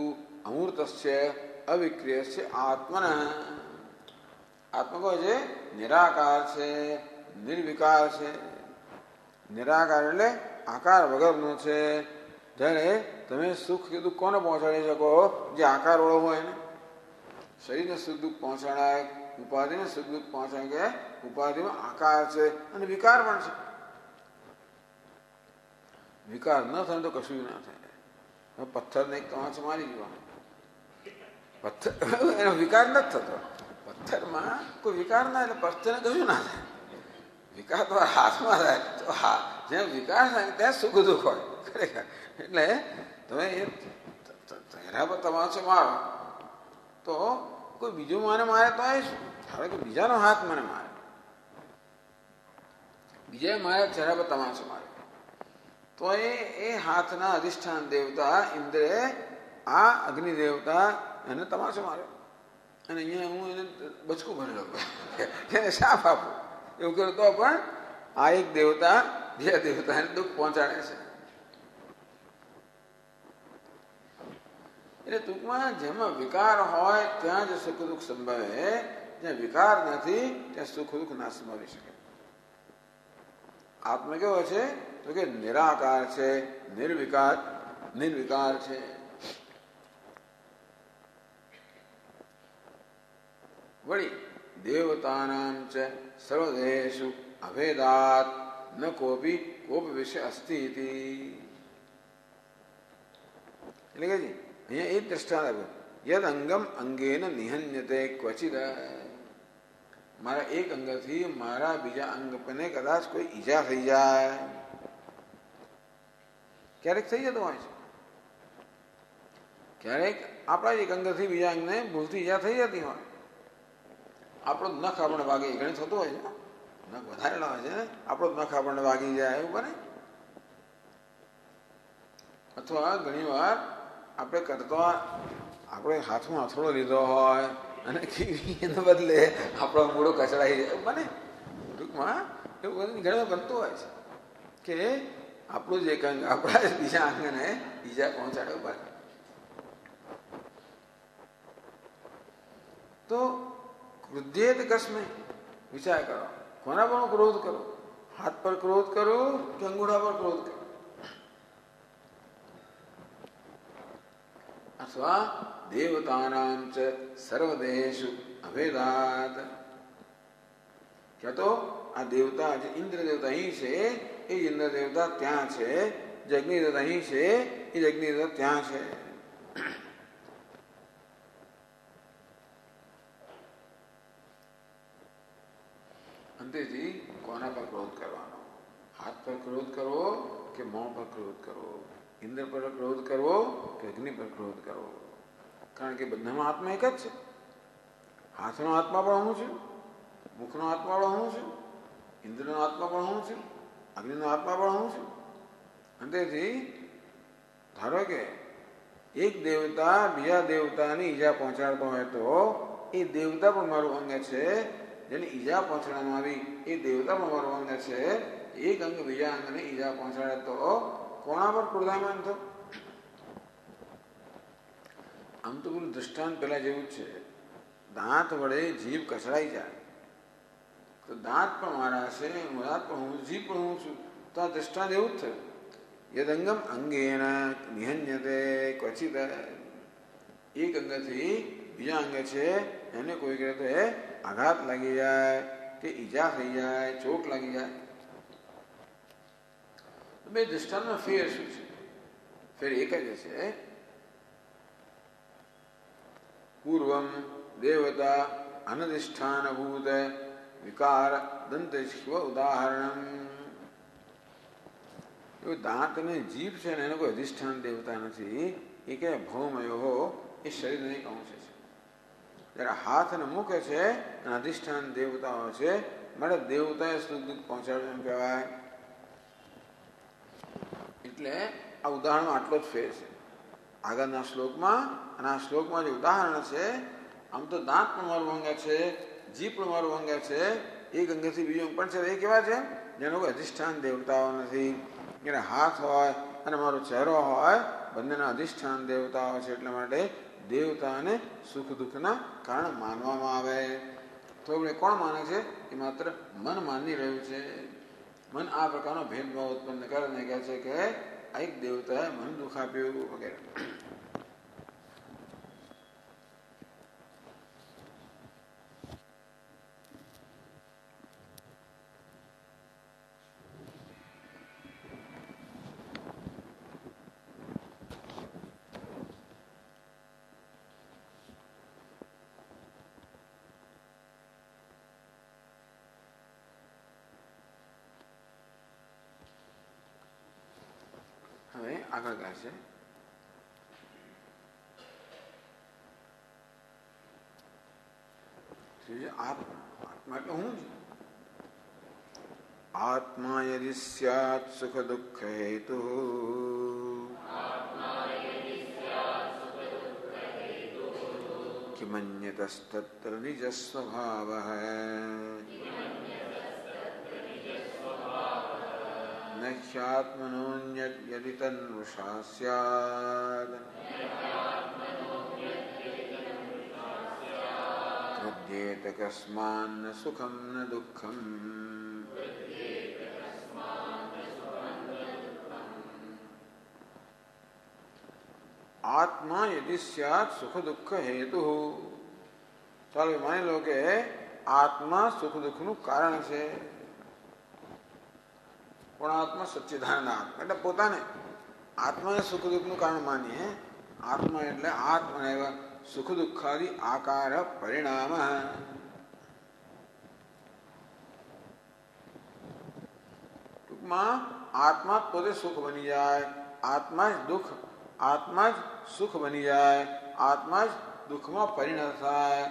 અમૂર્તસ્ય અવિક્રિયસ્ય આત્મન. આત્મા કહે છે નિરાકાર છે, નિર્વિકાર છે. નિરાકાર એટલે આકાર વગરનો છે. જ્યારે તમે સુખ કે દુઃખ કોને પહોંચાડી શકો? જે આકાર વાળો હોય ને. શરીરને સુખ દુઃખ પહોંચાડાય, ઉપાધિને સુખ દુઃખ પહોંચાડે કે ઉપાધિમાં આકાર છે અને વિકાર પણ છે. વિકાર ન થાય તો કશું ના થાય. પથ્થરને એક તમાચો મારી દેવાનો, પથ્થર એનો વિકાર નથી થતો. પથ્થરમાં કોઈ વિકાર ના એટલે પથ્થરને કશું ના થાય. વિકાર તો હાથમાં થાય તો જ્યાં વિકાર થાય ત્યાં સુખ દુઃખ હોય ખરેખર. એટલે તમે એના પર તમાચો મારો તો કોઈ બીજું મને મારે તો આવે શું? ધારો કે બીજાનો હાથ મને મારે, બીજાએ મારા ચહેરા પર તમાચો મારે તો એ હાથના અધિષ્ઠાન દેવતા ઇન્દ્રે આ અગ્નિ દેવતા એને તમાચો માર્યો અને અહીંયા હું એને બચકું ભરેલો એને શાપ આપું એવું કરું તો પણ આ એક દેવતા બીજા દેવતાને દુઃખ પહોંચાડે છે. એટલે ટૂંકમાં જેમાં વિકાર હોય ત્યાં જ સુખ દુઃખ સંભવે, જ્યાં વિકાર નથી ત્યાં સુખ દુઃખ ના સંભવી શકે. આત્મા કેવો છે તો કે નિરાકાર છે, નિર્વિકાર છે. વળી દેવતાનાં ચ સર્વદેશુ અભેદાત ન કોપી કોપ વિષય અસ્તિ ઇતિ. એટલે કે અહીંયા એ દ્રષ્ટાંત આપ્યું યદ અંગમ અંગેન નિહન્યતે ક્વચિદ. મારા એક અંગથી મારા બીજા અંગ પરને કદાચ કોઈ ઈજા થઈ જાય, ક્યારેક થઈ જતો હોય છે. ક્યારેક આપણા જ એક અંગથી બીજા અંગને ભૂલથી ઈજા થઈ જતી હોય. આપણો નખ આપણને વાગી ઘણી થતું હોય છે, નખ વધારેલા હોય છે ને, આપણો નખ આપણને વાગી જાય એવું બને. અથવા ઘણી વાર આપણે કરતા આપણે હાથમાં હથોડો લીધો હોય અને એને બદલે આપણો મૂળો કચડાઈ જાય એવું બને. ટૂંકમાં એવું બધું ઘણી વાર બનતું હોય છે કે આપણું જ એક અંગ આપણા જ બીજા અંગને ઈજા પહોંચાડે બને. તો ક્રુદ્ધેત કસ્મે, વિચાર કરો, કોના પર ક્રોધ કરો? હાથ પર ક્રોધ કરો કે અંગૂઠા પર ક્રોધ કરો? અથવા દેવતાનામ ચ સર્વદેશુ અભેદાત, ક્યાં તો આ દેવતા જે ઇન્દ્ર દેવતા અહીં છે એ ઇન્દ્ર દેવતા ત્યાં છે, જે અગ્નિ દેવતા અહીં છે એ અગ્નિ દેવતા ત્યાં છે. અંતેથી કોના પર ક્રોધ કરવાનો? હાથ પર ક્રોધ કરવો કે મોં પર ક્રોધ કરવો? ઇન્દ્ર પર ક્રોધ કરવો કે અગ્નિ પર ક્રોધ કરવો? કારણ કે બધામાં આત્મા એક જ છે. હાથનો આત્મા પણ હું છું, મુખનો આત્મા પણ હું છું, ઇન્દ્રનો આત્મા પણ હું છું, અગ્નિનો આત્મા પણ હું છું. અંતેથી ધારો કે એક દેવતા બીજા દેવતાની ઈજા પહોંચાડતો હોય તો એ દેવતા પણ મારું અંગ છે, જેને ઈજા પહોંચાડવામાં આવી એ દેવતા પણ મારું અંગ છે. એક અંગ બીજા અંગને ઈજા પહોંચાડે તો કોના પર ક્રોધાયમાન થયો? આમ તો પેલું દૃષ્ટાંત પેલા જેવું જ છે. દાંત વડે જીભ કચડાઈ જાય તો દાંત પણ મારા છે, દાંત પણ હું, જીભ પણ હું છું. તો આ દૃષ્ટાંત એવું જ થયું. યદંગમ અંગેન નિહન્યતે ક્વચિત, એક અંગથી બીજા અંગ છે એને કોઈ કહે આઘાત લાગી જાય કે ઈજા થઈ જાય, ચોટ લાગી જાય. બે દૃષ્ટાંતનો ફેર શું છે? ફેર એક જ છે. પૂર્વમ દેવતા અનધિષ્ઠાનભૂત વિકાર દંતશ્વ ઉદાહરણ. દાંત અને જીભ છે ને એને કોઈ અધિષ્ઠાન દેવતા નથી. એ કે ભૌમયો એ શરીરનો એક અંશ છે. જ્યારે હાથ અને મુખ છે અને અધિષ્ઠાન દેવતાઓ છે, મારે દેવતાએ સુખ દુઃખ પહોંચાડવું એમ કહેવાય. એટલે આ ઉદાહરણમાં આટલો જ ફેર છે. આગળના શ્લોકમાં અને આ શ્લોકમાં જે ઉદાહરણ છે, આમ તો દાંત પણ મારું અંગ છે, જીભ પણ મારું અંગ છે, એક અંગથી બીજું અંગ પણ છે. એ કેવા છે? જેનો કોઈ અધિષ્ઠાન દેવતાઓ નથી. એટલે હાથ હોય અને મારો ચહેરો હોય, બંનેના અધિષ્ઠાન દેવતાઓ છે. એટલા માટે દેવતાને સુખ દુઃખના કારણ માનવામાં આવે. તો આપણે કોણ માને છે? એ માત્ર મન માની રહ્યું છે. મન આ પ્રકારનો ભેદભાવ ઉત્પન્ન કરે અને કહે છે કે આ એક દેવતાએ મન દુઃખ આપ્યું વગેરે. હવે આગળ કહે છે આત્મા એટલે હું જ. આત્મા યદિ સ્યાત સુખ દુઃખ હેતુ કિમન્યતસ્તત્ર નિજ સ્વભાવઃ ન હ્યાત્મનોન્યત યદિ તન્મૃષા સ્યાદ ક્રુધ્યેત કસ્માન્ન સુખમ ન દુઃખમ. આત્મા યદિ સ્યાત સુખ દુઃખ હેતુ. ચાલો માની લો કે આત્મા સુખ દુઃખનું કારણ છે. પણ આત્મા સચ્ચિદાનંદ આત્મા એટલે પોતાને આત્માને સુખ દુઃખનું કારણ માનીએ. આત્મા એટલે આત્મા સુખ દુઃખાદિ આકાર પરિણામ. ટૂંકમાં આત્મા પોતે સુખ બની જાય, આત્મા જ દુઃખ, આત્મા જ સુખ બની જાય, આત્મા જ દુઃખમાં પરિણત થાય.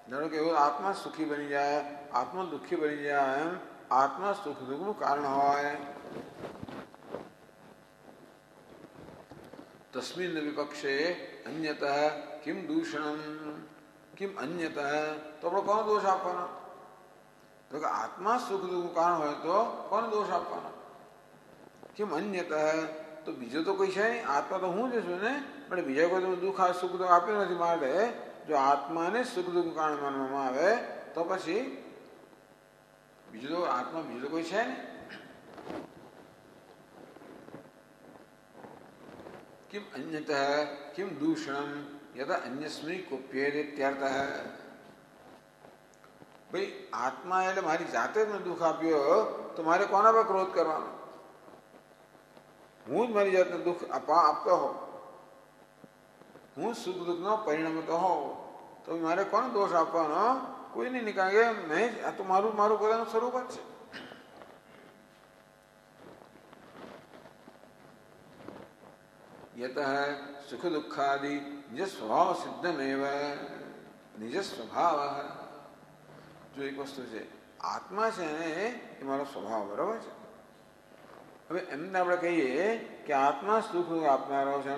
ધારો કે એવું આત્મા સુખી બની જાય, આત્મા દુઃખી બની જાય, એમ આત્મા સુખ દુઃખનું કારણ હોય. તસ્મિન વિપક્ષે અન્યતઃ કિમ દૂષણમ કિમ અન્યતઃ. તો આપણે કોનો દોષ આપવાનો? તો કે આત્મા સુખ દુઃખનું કારણ હોય તો કોનો દોષ આપવાનો? કિમ અન્યતઃ. તો બીજો તો કોઈ છે નહીં, આત્મા તો હું જ છું ને. પણ બીજા કોઈ દુઃખ સુખ તો આપ્યું નથી, માટે જો આત્માને સુખ દુઃખ કારણ માનવામાં આવે તો પછી બીજું તો આત્મા બીજું કોઈ છે ને. किम अन्यतः किम दूषणम यदा अन्यस्मै कुप्येत इत्यर्थः. भाई आत्मा એટલે મારી જાતે જ મને દુઃખ આપ્યો તો મારે કોના પર ક્રોધ કરવાનો? હું જ મારી જાતને દુઃખ આપતો હોઉં, હું સુખ દુઃખનો પરિણમતો હોઉં તો મારે કોને દોષ આપવાનો? કોઈ નહીં નીકળે. મેં આ તો મારું મારું પોતાનું સ્વરૂપ જ છે. यतः सुख दुखादि निज स्वभाव सिद्धमेव निज स्वभाव. जो एक वस्तु છે આત્મા છે ને એ મારો સ્વભાવ બરાબર છે. હવે એમને આપણે કહીએ કે આત્મા સુખ આપનારો છે,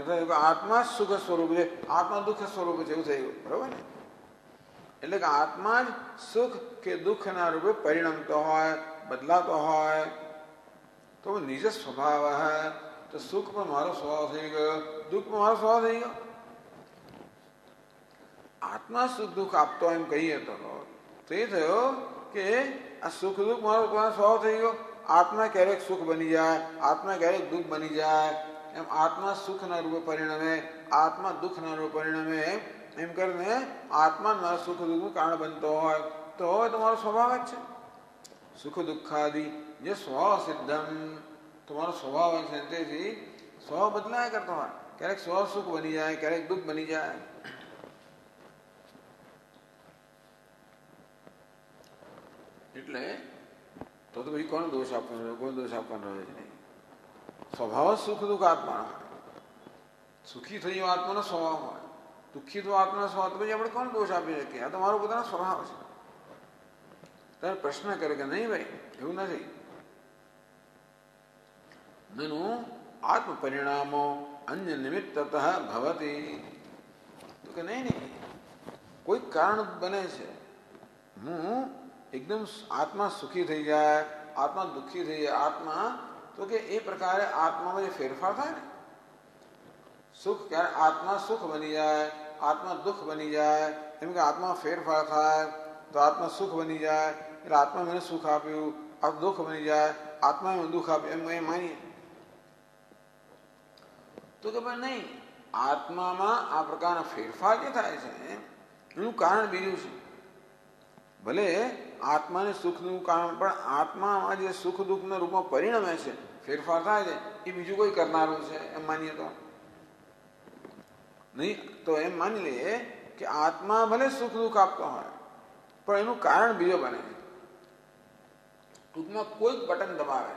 આત્મા સુખ સ્વરૂપ છે, આત્મા દુઃખ સ્વરૂપ છે, એવું થઈ ગયું બરાબર ને. એટલે કે આત્મા જ સુખ કે દુઃખના રૂપે પરિણમતો હોય, બદલાતો હોય તો નિજ સ્વભાવ. તો સુખ પણ મારો સ્વભાવ થઈ ગયો, દુઃખ પણ મારો સ્વભાવ થઈ ગયો. આત્મા સુખ દુઃખ આપતો એમ કહીએ તો એ થયો કે આ સુખ દુઃખ મારો સ્વભાવ થઈ ગયો. આત્મા ક્યારેક સુખ બની જાય, આત્મા ક્યારેક દુઃખ બની જાય. એમ આત્મા સુખના રૂપે પરિણમે, આત્મા દુઃખના રૂપે પરિણમે. એમ કરીને આત્મા મારા સુખ દુઃખનું કારણ બનતો હોય તો તમારો સ્વભાવ જ છે. સુખ દુઃખાદિ જે સ્વભાવ સિદ્ધમ, તમારો સ્વભાવ છે તેથી સ્વભાવ બદલાયા કરતો હોય. ક્યારેક સ્વભાવ સુખ બની જાય, ક્યારેક દુઃખ બની જાય. એટલે તો પછી કોણ દોષ આપવાનો? કોઈ દોષ આપવાનો રહે જ નહીં. સ્વભાવ સુખ દુઃખ આત્માનો હોય. સુખી થઈ ગયો આત્માનો સ્વભાવ હોય, દુઃખી તો આત્માનો સ્વભાવ, તો પછી આપણે કોણ દોષ આપી શકીએ? આ તો મારો પોતાનો સ્વભાવ છે. ત્યારે પ્રશ્ન કરે કે નહીં ભાઈ એવું નથી. નનુ આત્મ પરિણામો અન્ય નિમિત્તતઃ ભવતી. તો કે નહીં કોઈ કારણ બને છે. હું એકદમ આત્મા સુખી થઈ જાય, આત્મા દુઃખી થઈ જાય, આત્મા તો કે એ પ્રકારે આત્મામાં જે ફેરફાર થાય ને, સુખ ક્યારે આત્મા સુખ બની જાય, આત્મા દુઃખ બની જાય. એમ કે આત્મા ફેરફાર થાય તો આત્મા સુખ બની જાય. એટલે આત્મા મને સુખ આપ્યું, આ દુઃખ બની જાય, આત્મા મને દુઃખ આપ્યું એમ માનીએ તો કે ભાઈ નહીં. આત્મામાં આ પ્રકારના ફેરફાર જે થાય છે એનું કારણ બીજું છે. ભલે આત્માને સુખનું કારણ, પણ આત્મામાં જે સુખ દુઃખના રૂપમાં પરિણમે છે, ફેરફાર થાય છે, એ બીજું કોઈ કરનારું છે એમ માનીએ તો નહીં. તો એમ માની લઈએ કે આત્મા ભલે સુખ દુઃખ આપતો હોય પણ એનું કારણ બીજો બને. ટૂંકમાં કોઈ બટન દબાવે.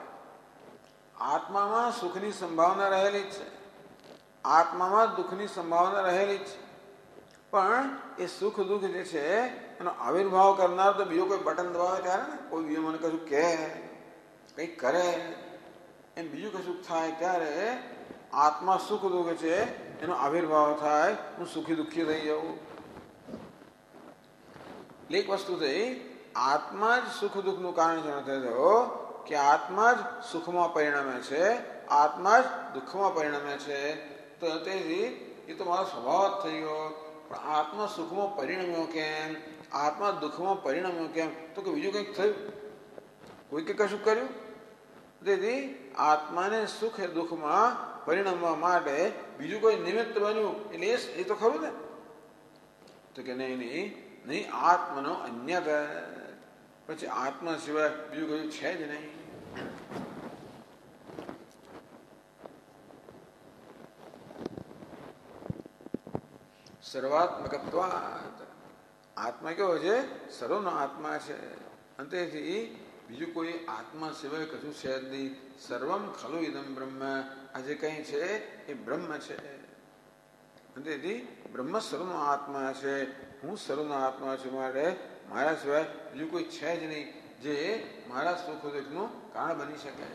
આત્મામાં સુખની સંભાવના રહેલી જ છે, આત્મામાં દુઃખની સંભાવના રહેલી જ છે, પણ એ સુખ દુઃખ જે છે એનો આવિર્ભાવ કરનાર તો બીજો કોઈ બટન દબાવે ત્યારે ને, કોઈ બીજો મને કશું કહે, કંઈક કરે, એમ બીજું કશું થાય ત્યારે આત્મા સુખ દુઃખ છે એનો આવિર્ભાવ થાય, હું સુખી દુઃખી થઈ જાઉં. એક વસ્તુ થઈ આત્મા જ સુખ દુઃખનું કારણ છે નથી થયો કે આત્મા જ સુખમાં પરિણમે છે, આત્મા જ દુઃખમાં પરિણમે છે. તો તેથી એ તો મારો સ્વભાવ જ થઈ ગયો. પણ આત્મા સુખમાં પરિણમ્યો કેમ, આત્મા દુઃખમાં પરિણમ્યો કેમ? તો કે બીજું કંઈક થયું, કોઈ કે કશું કર્યું. તેથી આત્માને સુખ દુઃખમાં પરિણમવા માટે બીજું કોઈ નિમિત્ત બન્યું એટલે એ તો ખરું ને. તો કે નહીં નહીં નહીં, આત્મનો અન્યત. પછી આત્મા સિવાય બીજું કયું છે જ નહીં. સર્વાત્મકત્વાત. આત્મા કેવો છે? સર્વનો આત્મા છે. અને તેથી બીજું કોઈ આત્મા સિવાય કશું છે જ નહીં. સર્વમ ખલુ ઇદમ બ્રહ્મ. આ જે કંઈ છે એ બ્રહ્મ છે. અને તેથી બ્રહ્મ સર્વનો આત્મા છે, હું સર્વનો આત્મા છું. માટે મારા સિવાય બીજું કોઈ છે જ નહીં જે મારા સુખ દુઃખનું કારણ બની શકે.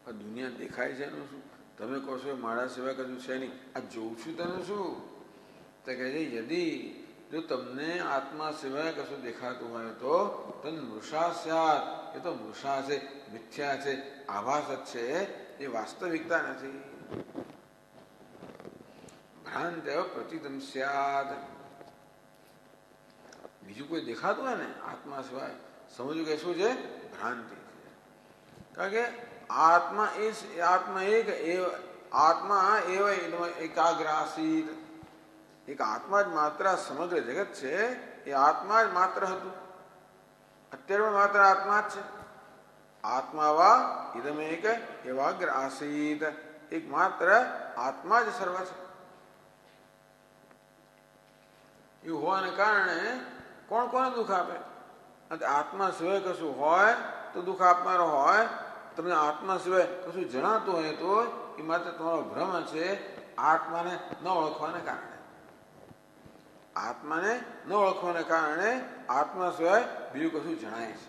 આ દુનિયા દેખાય છે એનું શું? તમે કહો છો મારા સિવાય કશું છે નહીં, આ જોઉં છું તમે શું? તો કહે છે યદી, જો તમને આત્મા સિવાય કશું દેખાતું હોય તો તન મૃષા સ્યાત. એ તો મૃષા છે, મિથ્યા છે, આભાસ જ છે, એ વાસ્તવિકતા નથી. ભ્રાંત્ય પ્રતીતમ સ્યાદ. બીજું કોઈ દેખાતું હોય ને આત્મા સિવાય સમજવું કે શું છે? ભ્રાંતિ છે. કારણ કે આત્મા એવ એકાગ્ર આસીત. એક આત્મા જ માત્ર સમગ્ર જગત છે એ આત્મા જ માત્ર હતું. અત્યારે પણ માત્ર આત્મા જ છે. આત્મા વા ઇદમ એક એવાગ્ર આસીત. એક માત્ર આત્મા જ સર્વ છે. એવું હોવાને કારણે કોણ કોને દુઃખ આપે? આત્મા સિવાય કશું હોય તો દુઃખ આપનારો હોય. તમને આત્મા સિવાય કશું જણાતું હોય તો એ માત્ર તમારો ભ્રમ છે. આત્માને ન ઓળખવાને કારણે આત્મા સિવાય બીજું કશું જણાય છે.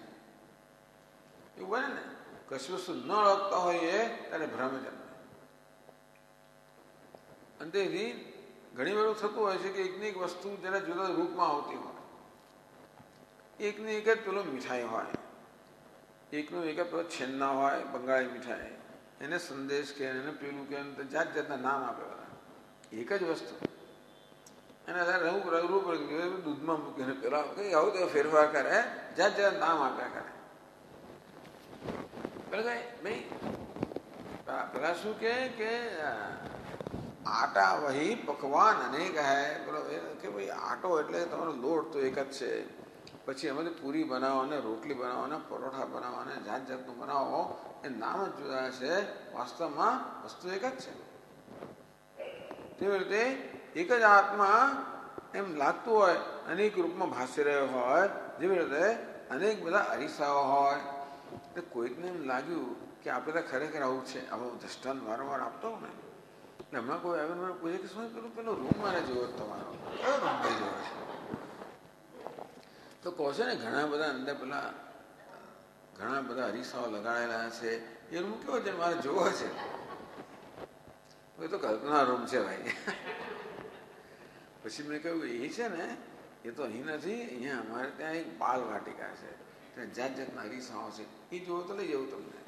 એવું બને ને કશું વસ્તુ ન ઓળખતા હોઈએ ત્યારે ભ્રમ જન્મે. અને તેથી ઘણી વાર થતું હોય છે કે એકની એક વસ્તુ જરા જુદા રૂપમાં આવતી હોય. એકની એક જ પેલો મીઠાઈ હોય, એકનું એક જ પેલો છેન્ના હોય, બંગાળી મીઠાઈ, એને સંદેશ કે એને પેલું કે જાત જાતના નામ આપે બધા. એક જ વસ્તુ એને રૂપ દૂધમાં મૂકીને પેલા કઈ આવું તો ફેરફાર કરે, જાત જાત નામ આપ્યા કરે. પેલા ભાઈ પેલા શું કે આટા વહી પકવાન અનેક હૈ. બોલો કે ભાઈ આટો એટલે તમારો લોટ તો એક જ છે. પછી એમાંથી પૂરી બનાવો અને રોટલી બનાવો અને પરોઠા બનાવો અને જાત જાતનું બનાવો, એ નામ જ જુદા છે. વાસ્તવમાં વસ્તુ એક જ છે. તેવી રીતે એક જ આત્મા એમ લાગતું હોય અનેક રૂપમાં ભાસી રહ્યો હોય. જેવી રીતે અનેક બધા અરીસાઓ હોય. એટલે કોઈકને એમ લાગ્યું કે આપણે તો ખરેખર આવું છે. આવું દ્રષ્ટાંત વારંવાર આપતો ને એટલે હમણાં કોઈ આવીને મને પૂછે કે શું પેલો રૂમ મારે જેવો તમારો કયો રૂમ જેવો છે? તો કહો છે ને ઘણા બધા અંદર પેલા ઘણા બધા અરીસાઓ લગાડેલા છે. એ રૂમ કેવો છે? મારે જોવો છે. એ તો કલ્પના રૂમ છે ભાઈ. પછી મેં કહ્યું એ છે ને એ તો અહીં નથી, અહીંયા અમારે ત્યાં એક બાલ વાટિકા છે, ત્યાં જાત જાતના અરીસાઓ છે. એ જોવો તો લઈ જવું તમને.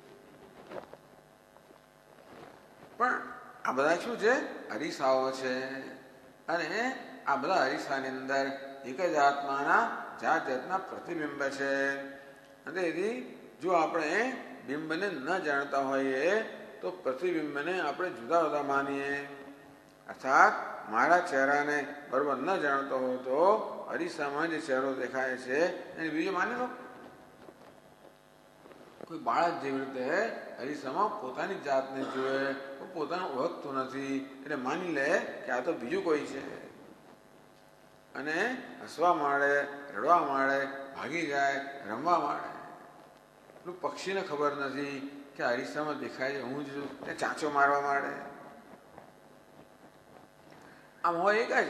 પણ આ બધા શું છે? અરીસાઓ છે. અને આ બધા અરીસાની અંદર એક જ આત્માના જાત જાતના પ્રતિબિંબ છે. અને તેથી જો આપણે બિંબને ન જાણતા હોઈએ તો પ્રતિબિંબને આપણે જુદા જુદા માનીએ. અર્થાત મારા ચહેરાને બરોબર ન જાણતો હોય તો અરીસામાં જે ચહેરો દેખાય છે એને બીજો માની લો. કોઈ બાળક જેવી રીતે અરીસામાં પોતાની જાતને જોવે, પોતાનું ઓળખતું નથી એટલે માની લે કે આ તો બીજું કોઈ છે. અને હસવા માંડે, રડવા માંડે, ભાગી જાય, રમવા માંડે. પેલું પક્ષીને ખબર નથી કે અરીસામાં દેખાય છે હું જ છું, તે ચાંચો મારવા માંડે. આમ હોય એક જ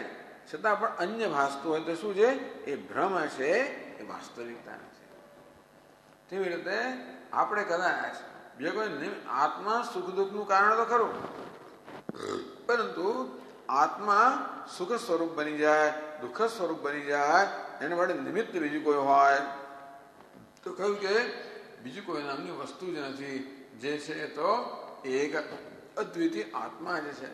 છતાં પણ અન્ય ભાસતું હોય તો શું છે? એ ભ્રમ છે, એ વાસ્તવિકતા નથી. તેવી રીતે આપણે કદાચ બે કોઈ આત્મા સુખ દુઃખનું કારણ તો ખરું, પરંતુ આત્મા સુખ સ્વરૂપ બની જાય, દુઃખ સ્વરૂપ બની જાય એને માટે નિમિત્ત બીજું કોઈ હોય તો કહ્યું કે બીજું કોઈ નામની વસ્તુ જ નથી. જે છે એ તો એક અદ્વિતીય આત્મા જ છે.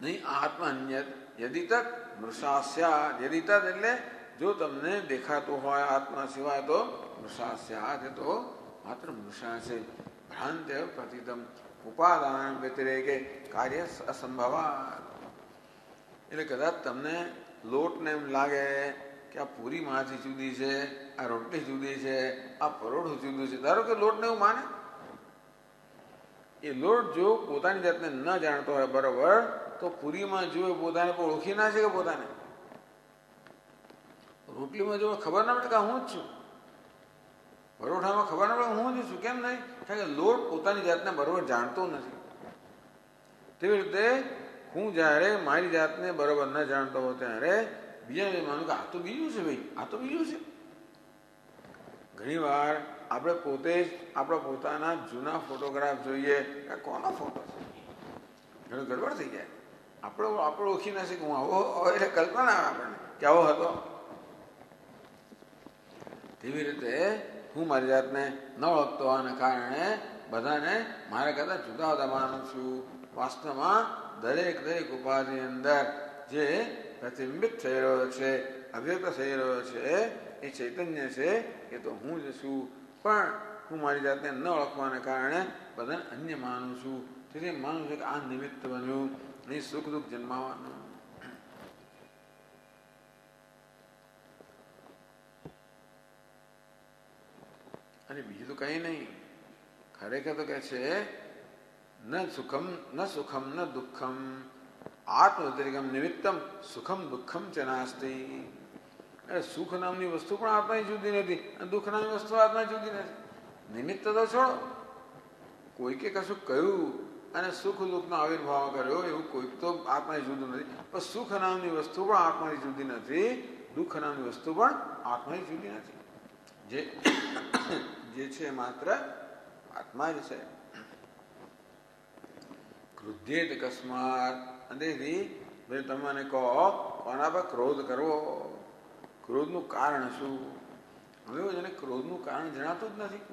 નહીં આત્મા અન્યત યદિ તક મૃષાસ્યાદ. યદિ તદ એટલે જો તમને દેખાતું હોય આત્મા સિવાય તો મૃષાસ્યાદ, એ તો માત્ર મૃષા છે. ભ્રાંત્ય પ્રતીતમ ઉપાદાન વ્યતિરેકે કાર્ય અસંભવા. એટલે કદાચ તમને લોટને એમ લાગે કે આ પૂરી માંથી જુદી છે, આ રોટલી જુદી છે, આ પરોઠું જુદું છે. ધારો કે લોટને એવું માને. એ લોટ જો પોતાની જાતને ન જાણતો હોય બરોબર તો પૂરીમાં જો પોતાને પણ ઓળખી ના છે કે પોતાને. રોટલીમાં જો ખબર ના પડે કે હું જ છું, પરોઠામાં ખબર ના પડે હું જ છું. કેમ નહીં? કારણ કે લોટ પોતાની જાતને બરોબર જાણતો નથી. તેવી રીતે હું જ્યારે મારી જાતને બરોબર ન જાણતો હોઉં ત્યારે બીજાને માનું કે આ તો બીજું છે ભાઈ, આ તો બીજું છે. ઘણી વાર આપણે પોતે જ આપણા પોતાના જૂના ફોટોગ્રાફ જોઈએ કે કોનો ફોટો છે, ઘણું ગડબડ થઈ જાય. આપણે ઓળખી ના છે કે હું આવો એટલે કલ્પના આવે આપણને કે આવો હતો. તેવી રીતે હું મારી જાતને ન ઓળખતો હોવાને કારણે બધાને મારા કરતાં જુદા જુદા માનું છું. વાસ્તવમાં દરેક દરેક ઉપાધિ અંદર જે પ્રતિબિંબિત થઈ રહ્યો છે, અભ્યક્ત થઈ રહ્યો છે, એ ચૈતન્ય છે. એ તો હું જ છું, પણ હું મારી જાતને ન ઓળખવાને કારણે બધાને અન્ય માનું છું. તેથી માનું છું કે આ નિમિત્ત બન્યું નહીં સુખ દુઃખ જન્માવાનું. અને બીજું તો કંઈ નહીં. ખરેખર તો કે છે ન સુખમ ન દુઃખમ આત્મવ્યતિરેકમ નિમિત્તમ સુખમ દુઃખમ ચ નાસ્તિ. સુખ નામની વસ્તુ પણ આત્માની જુદી નથી અને દુઃખ નામની વસ્તુ આત્માની જુદી નથી. નિમિત્ત તો છોડો, કોઈકે કશું કહ્યું અને સુખ દુઃખનો આવિર્ભાવ કર્યો એવું કોઈક તો આત્માની જુદું નથી. પણ સુખ નામની વસ્તુ પણ આત્માની જુદી નથી, દુઃખ નામની વસ્તુ પણ આત્માની જુદી નથી. જે છે માત્ર આત્મા જ છે. ક્રોધ્યેત અકસ્માત. તેથી તમે મને કહો કોના પર ક્રોધ કરવો, ક્રોધનું કારણ શું? હવે જેને ક્રોધનું કારણ જણાતું જ નથી.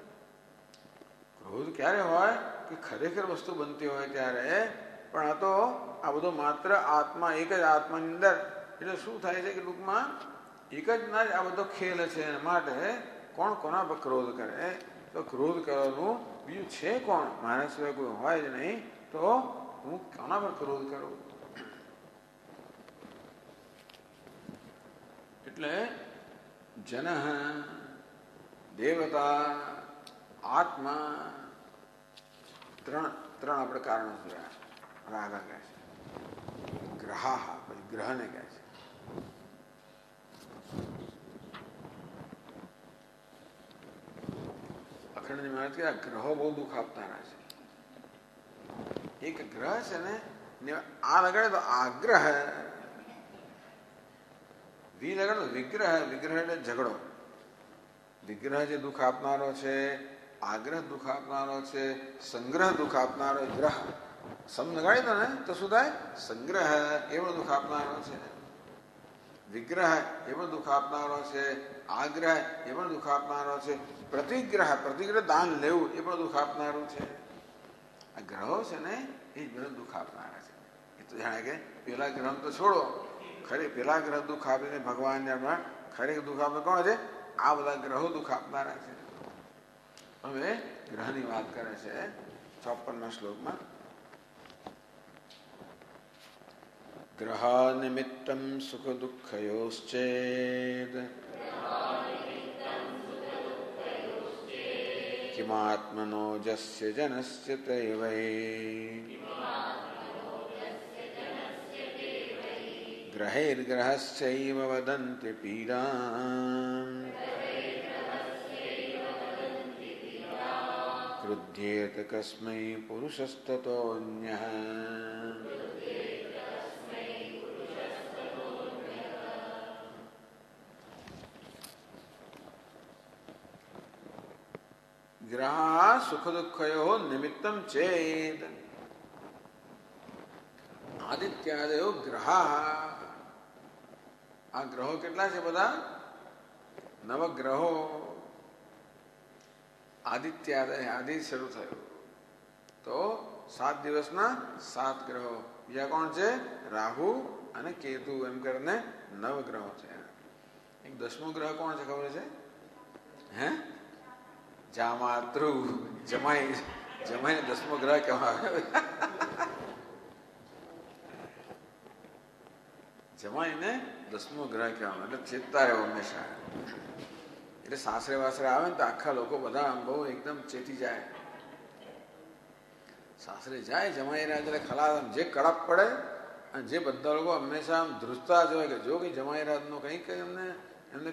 ક્રોધ ક્યારે હોય કે ખરેખર વસ્તુ બનતી હોય ત્યારે. પણ આ તો આ બધો માત્ર આત્મા, એક જ આત્માની અંદર. એટલે શું થાય છે કે ટૂંકમાં એક જ ના જ આ બધો ખેલ છે. એના માટે કોણ કોના પર ક્રોધ કરે? તો ક્રોધ કરવાનું બીજું છે કોણ? મારા સિવાય કોઈ હોય જ નહીં. તો હું કોના પર ક્રોધ કરું? એટલે જન, દેવતા, આત્મા, ત્રણ આપણે કારણો જોયા. હવે આગળ કહે છે ગ્રહા, પછી ગ્રહને કહે છે. અખંડની મહારાજ કે આ ગ્રહો બહુ દુઃખ આપનારા છે. એક ગ્રહ છે ને આ લગાડે તો આગ્રહ, વી લગાડે તો વિગ્રહ. વિગ્રહ એટલે ઝઘડો. વિગ્રહ જે દુઃખ આપનારો છે, આગ્રહ દુઃખ આપનારો છે, સંગ્રહ દુઃખ આપનારો ગ્રહ. સમ લગાડી દો ને તો શું થાય? સંગ્રહ એ પણ દુઃખ આપનારો છે, વિગ્રહ એ પણ દુઃખ આપનારો છે, આગ્રહ એ પણ દુઃખ આપનારો છે, પ્રતિગ્રહ દાન લેવું એ પણ દુઃખ આપનારું છે. આ ગ્રહો છે ને એ બધા દુઃખ આપનારા છે. એ તો જાણે કે પેલા ગ્રહ તો છોડો, પેલા ગ્રહ દુઃખ આપીને ભગવાન ખરેખર દુઃખ આપે કોણ છે? આ બધા ગ્રહો દુઃખ આપનારા છે. હવે ગ્રહની વાત કરે છે 54મા શ્લોકમાં. ગ્રહ નિમિત્તમ સુખ દુઃખયોશ્ચેદ કિમાત્મનો જસ્ય જનસ્ય તૈવૈ ગ્રહૈર્ગ્રહશ્ચૈવ વદન્તિ પીડાં ક્રુધ્યેત કસ્મૈ પુરુષસ્તતોऽન્યઃ. ગ્રહ સુખ દુઃખયો નિમિત્તમ ચેત. આદિત્યાદયો ગ્રહ. આ ગ્રહો કેટલા છે? બધા નવગ્રહો. આદિત્યાદય, આદિ શરૂ થયું તો 7 દિવસના 7 ગ્રહો. બીજા કોણ છે? રાહુ અને કેતુ. એમ કરીને 9 ગ્રહો છે. એક 10મો ગ્રહ કોણ છે ખબર છે? હે? જામાતૃ. જમાઈને 10મો ગ્રહ કહેવાય. જમાઈને 10મો ગ્રહ કહેવામાં. એટલે ચેતતા રહ્યો હંમેશા. એટલે સાસરે વાસરે આવે ને તો આખા લોકો બધા બહુ એકદમ ચેતી જાય. સાસરે જાય જમાઈ રહ્યા એટલે ખલાસ જે કડક પડે. અને જે બધા લોકો હંમેશા આમ ધ્રુજતા જ હોય કે જો કંઈ જમાઈ રાતનો કંઈક એમને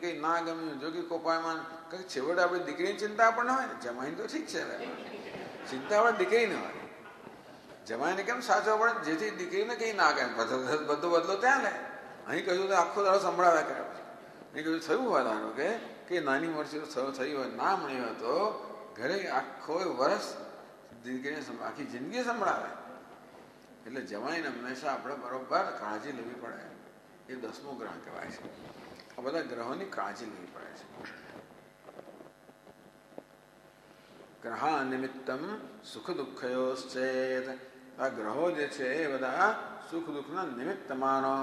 કંઈ ના ગમ્યું, જો કંઈ કોપાયમાન, કંઈક છેવટે આપણી દીકરીની ચિંતા પણ ના હોય ને. જમાઈને તો ઠીક છે, ચિંતા આપણે દીકરીને હોય. જમાઈને કેમ સાચવા પડે? જેથી દીકરીને કંઈ ના કહે. બધો બદલો ત્યાં લે. અહીં કહ્યું તો આખો દાડો સંભળાવ્યા કરે. અહીં કહ્યું થયું હોય ધારો કે નાની મોટી થઈ હોય, ના મળી હોય તો ઘરે આખો વર્ષ દીકરીને આખી જિંદગી સંભળાવે. એટલે જમાઈને હંમેશા આપણે બરોબર કાળજી લેવી પડે. એ 10મો ગ્રહ કહેવાય છે. આ બધા ગ્રહોની કાળજી લેવી પડે છે. ગ્રહ નિમિત્તમ સુખ દુઃખયોશ્ચેત. આ ગ્રહો જે છે એ બધા સુખ દુઃખના નિમિત્ત માનો.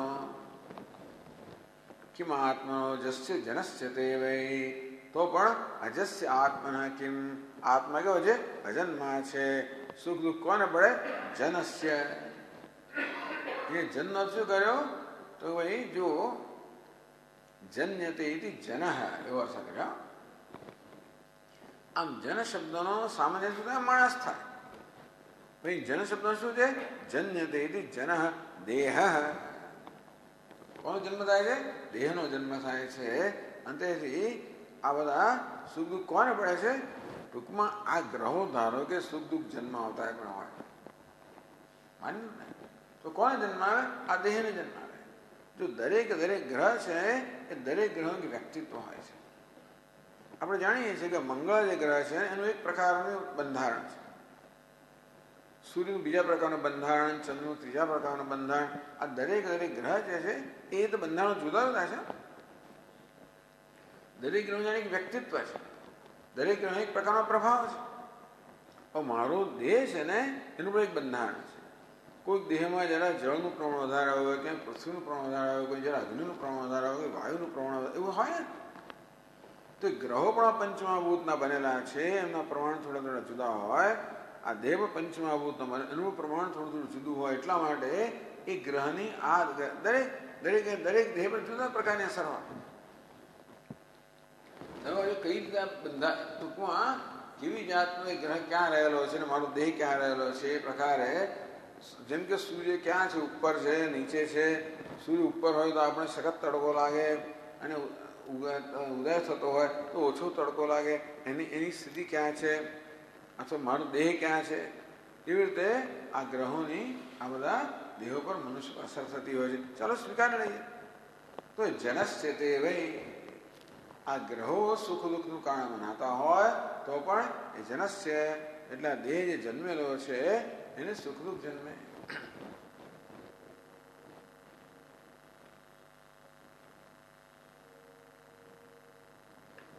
કિમ આત્મનો જસ્ય જનસ્ય તે વૈ, તો પણ અજસ્ય આત્મના કિમ, આત્મા કેવો છે? અજન્મા છે. સુખ દુઃખ કોને પડે? જનસ્ય. એ જન્મ શું કર્યો? તો ભાઈ જો જન્યતે ઇતિ જનઃ એવો અર્થ કર્યો. આમ જન શબ્દનો સામાન્ય શું થાય? માણસ થાય. ભાઈ જન શબ્દ શું છે? જન્યતે ઇતિ જનઃ દેહ. કોનો જન્મ થાય છે? દેહનો જન્મ થાય છે. અંતેથી આ બધા સુખ દુઃખ કોને પડે છે? ટૂંકમાં આ ગ્રહો ધારો કે સુખ દુઃખ જન્મ આવતા પણ હોય, માન્યું ને? તો કોને જન્મ આવે? આ દેહને જન્મ આવે. જો દરેક ગ્રહ છે એ દરેક ગ્રહનું વ્યક્તિત્વ હોય છે. આપણે જાણીએ છીએ કે મંગળ જે ગ્રહ છે એનું એક પ્રકારનું બંધારણ છે, સૂર્યનું બીજા પ્રકારનું બંધારણ, ચંદ્રનું ત્રીજા પ્રકારનું બંધારણ. આ દરેક ગ્રહ જે છે એ તો બંધારણો જુદા જુદા છે. દરેક ગ્રહનું એક વ્યક્તિત્વ છે, દરેક ગ્રહનો એક પ્રકારનો પ્રભાવ છે. હવે મારો દેહ છે ને એનું પણ એક બંધારણ છે. કોઈક દેહમાં જરા જળનું પ્રમાણ વધારે હોય, ક્યાંક પૃથ્વીનું પ્રમાણ વધારે હોય, કોઈ જરા અગ્નિનું પ્રમાણ વધારે હોય, વાયુનું પ્રમાણ વધારે, એવું હોય ને. તો ગ્રહો પણ પંચમહાભૂતના બનેલા છે, એમના પ્રમાણ થોડા થોડા જુદા હોય. આ દેહ પણ પંચમહાભૂતના બને, એનું પ્રમાણ થોડું થોડું જુદું હોય. એટલા માટે એ ગ્રહની આ દરેક દેહ પર જુદા પ્રકારની અસર હોય. હવે કઈ રીતે બંધા ટૂંકમાં કેવી જાતનો એ ગ્રહ ક્યાં રહેલો છે ને મારો દેહ ક્યાં રહેલો છે એ પ્રકારે, જેમ કે સૂર્ય ક્યાં છે? ઉપર છે, નીચે છે. સૂર્ય ઉપર હોય તો આપણે સખત તડકો લાગે, અને ઉદય થતો હોય તો ઓછો તડકો લાગે. એની સ્થિતિ ક્યાં છે? અથવા મારો દેહ ક્યાં છે? એવી રીતે આ ગ્રહોની આ બધા દેહો પર મનુષ્ય પર અસર થતી હોય છે. ચાલો સ્વીકારી લઈએ. તો જનસ્ય તે વૈ, આ ગ્રહો સુખ દુઃખનું કારણ મનાતા હોય તો પણ એ જનસ્ય એટલે આ દેહ જે જન્મેલો છે એને સુખ દુઃખ જન્મે.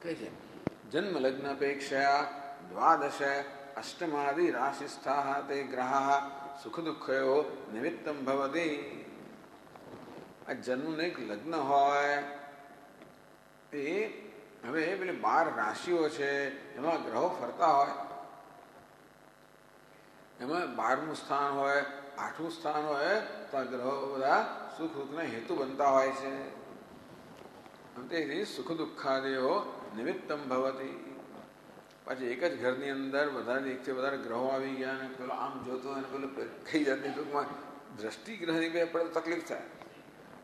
કહે છે જન્મ લગ્ન અપેક્ષા દ્વાદશ અષ્ટમાદિ રાશિસ્થા તે ગ્રહા સુખ દુઃખયો નિમિત્તમ ભવતી. આ જન્મનું એક લગ્ન હોય, એ હવે પેલી 12 રાશિઓ છે એમાં ગ્રહો ફરતા હોય, એમાં 12મું સ્થાન હોય, 8મું સ્થાન હોય, તો આ ગ્રહો બધા સુખ દુઃખના હેતુ બનતા હોય છે. તેથી સુખ દુઃખાદયો નિમિત્તમ ભવતી. પાછી એક જ ઘરની અંદર વધારે એકથી વધારે ગ્રહો આવી ગયા ને પેલો આમ જોતો હોય ને પેલો કઈ જાતની ટૂંકમાં દ્રષ્ટિ ગ્રહની બે પડે તકલીફ થાય.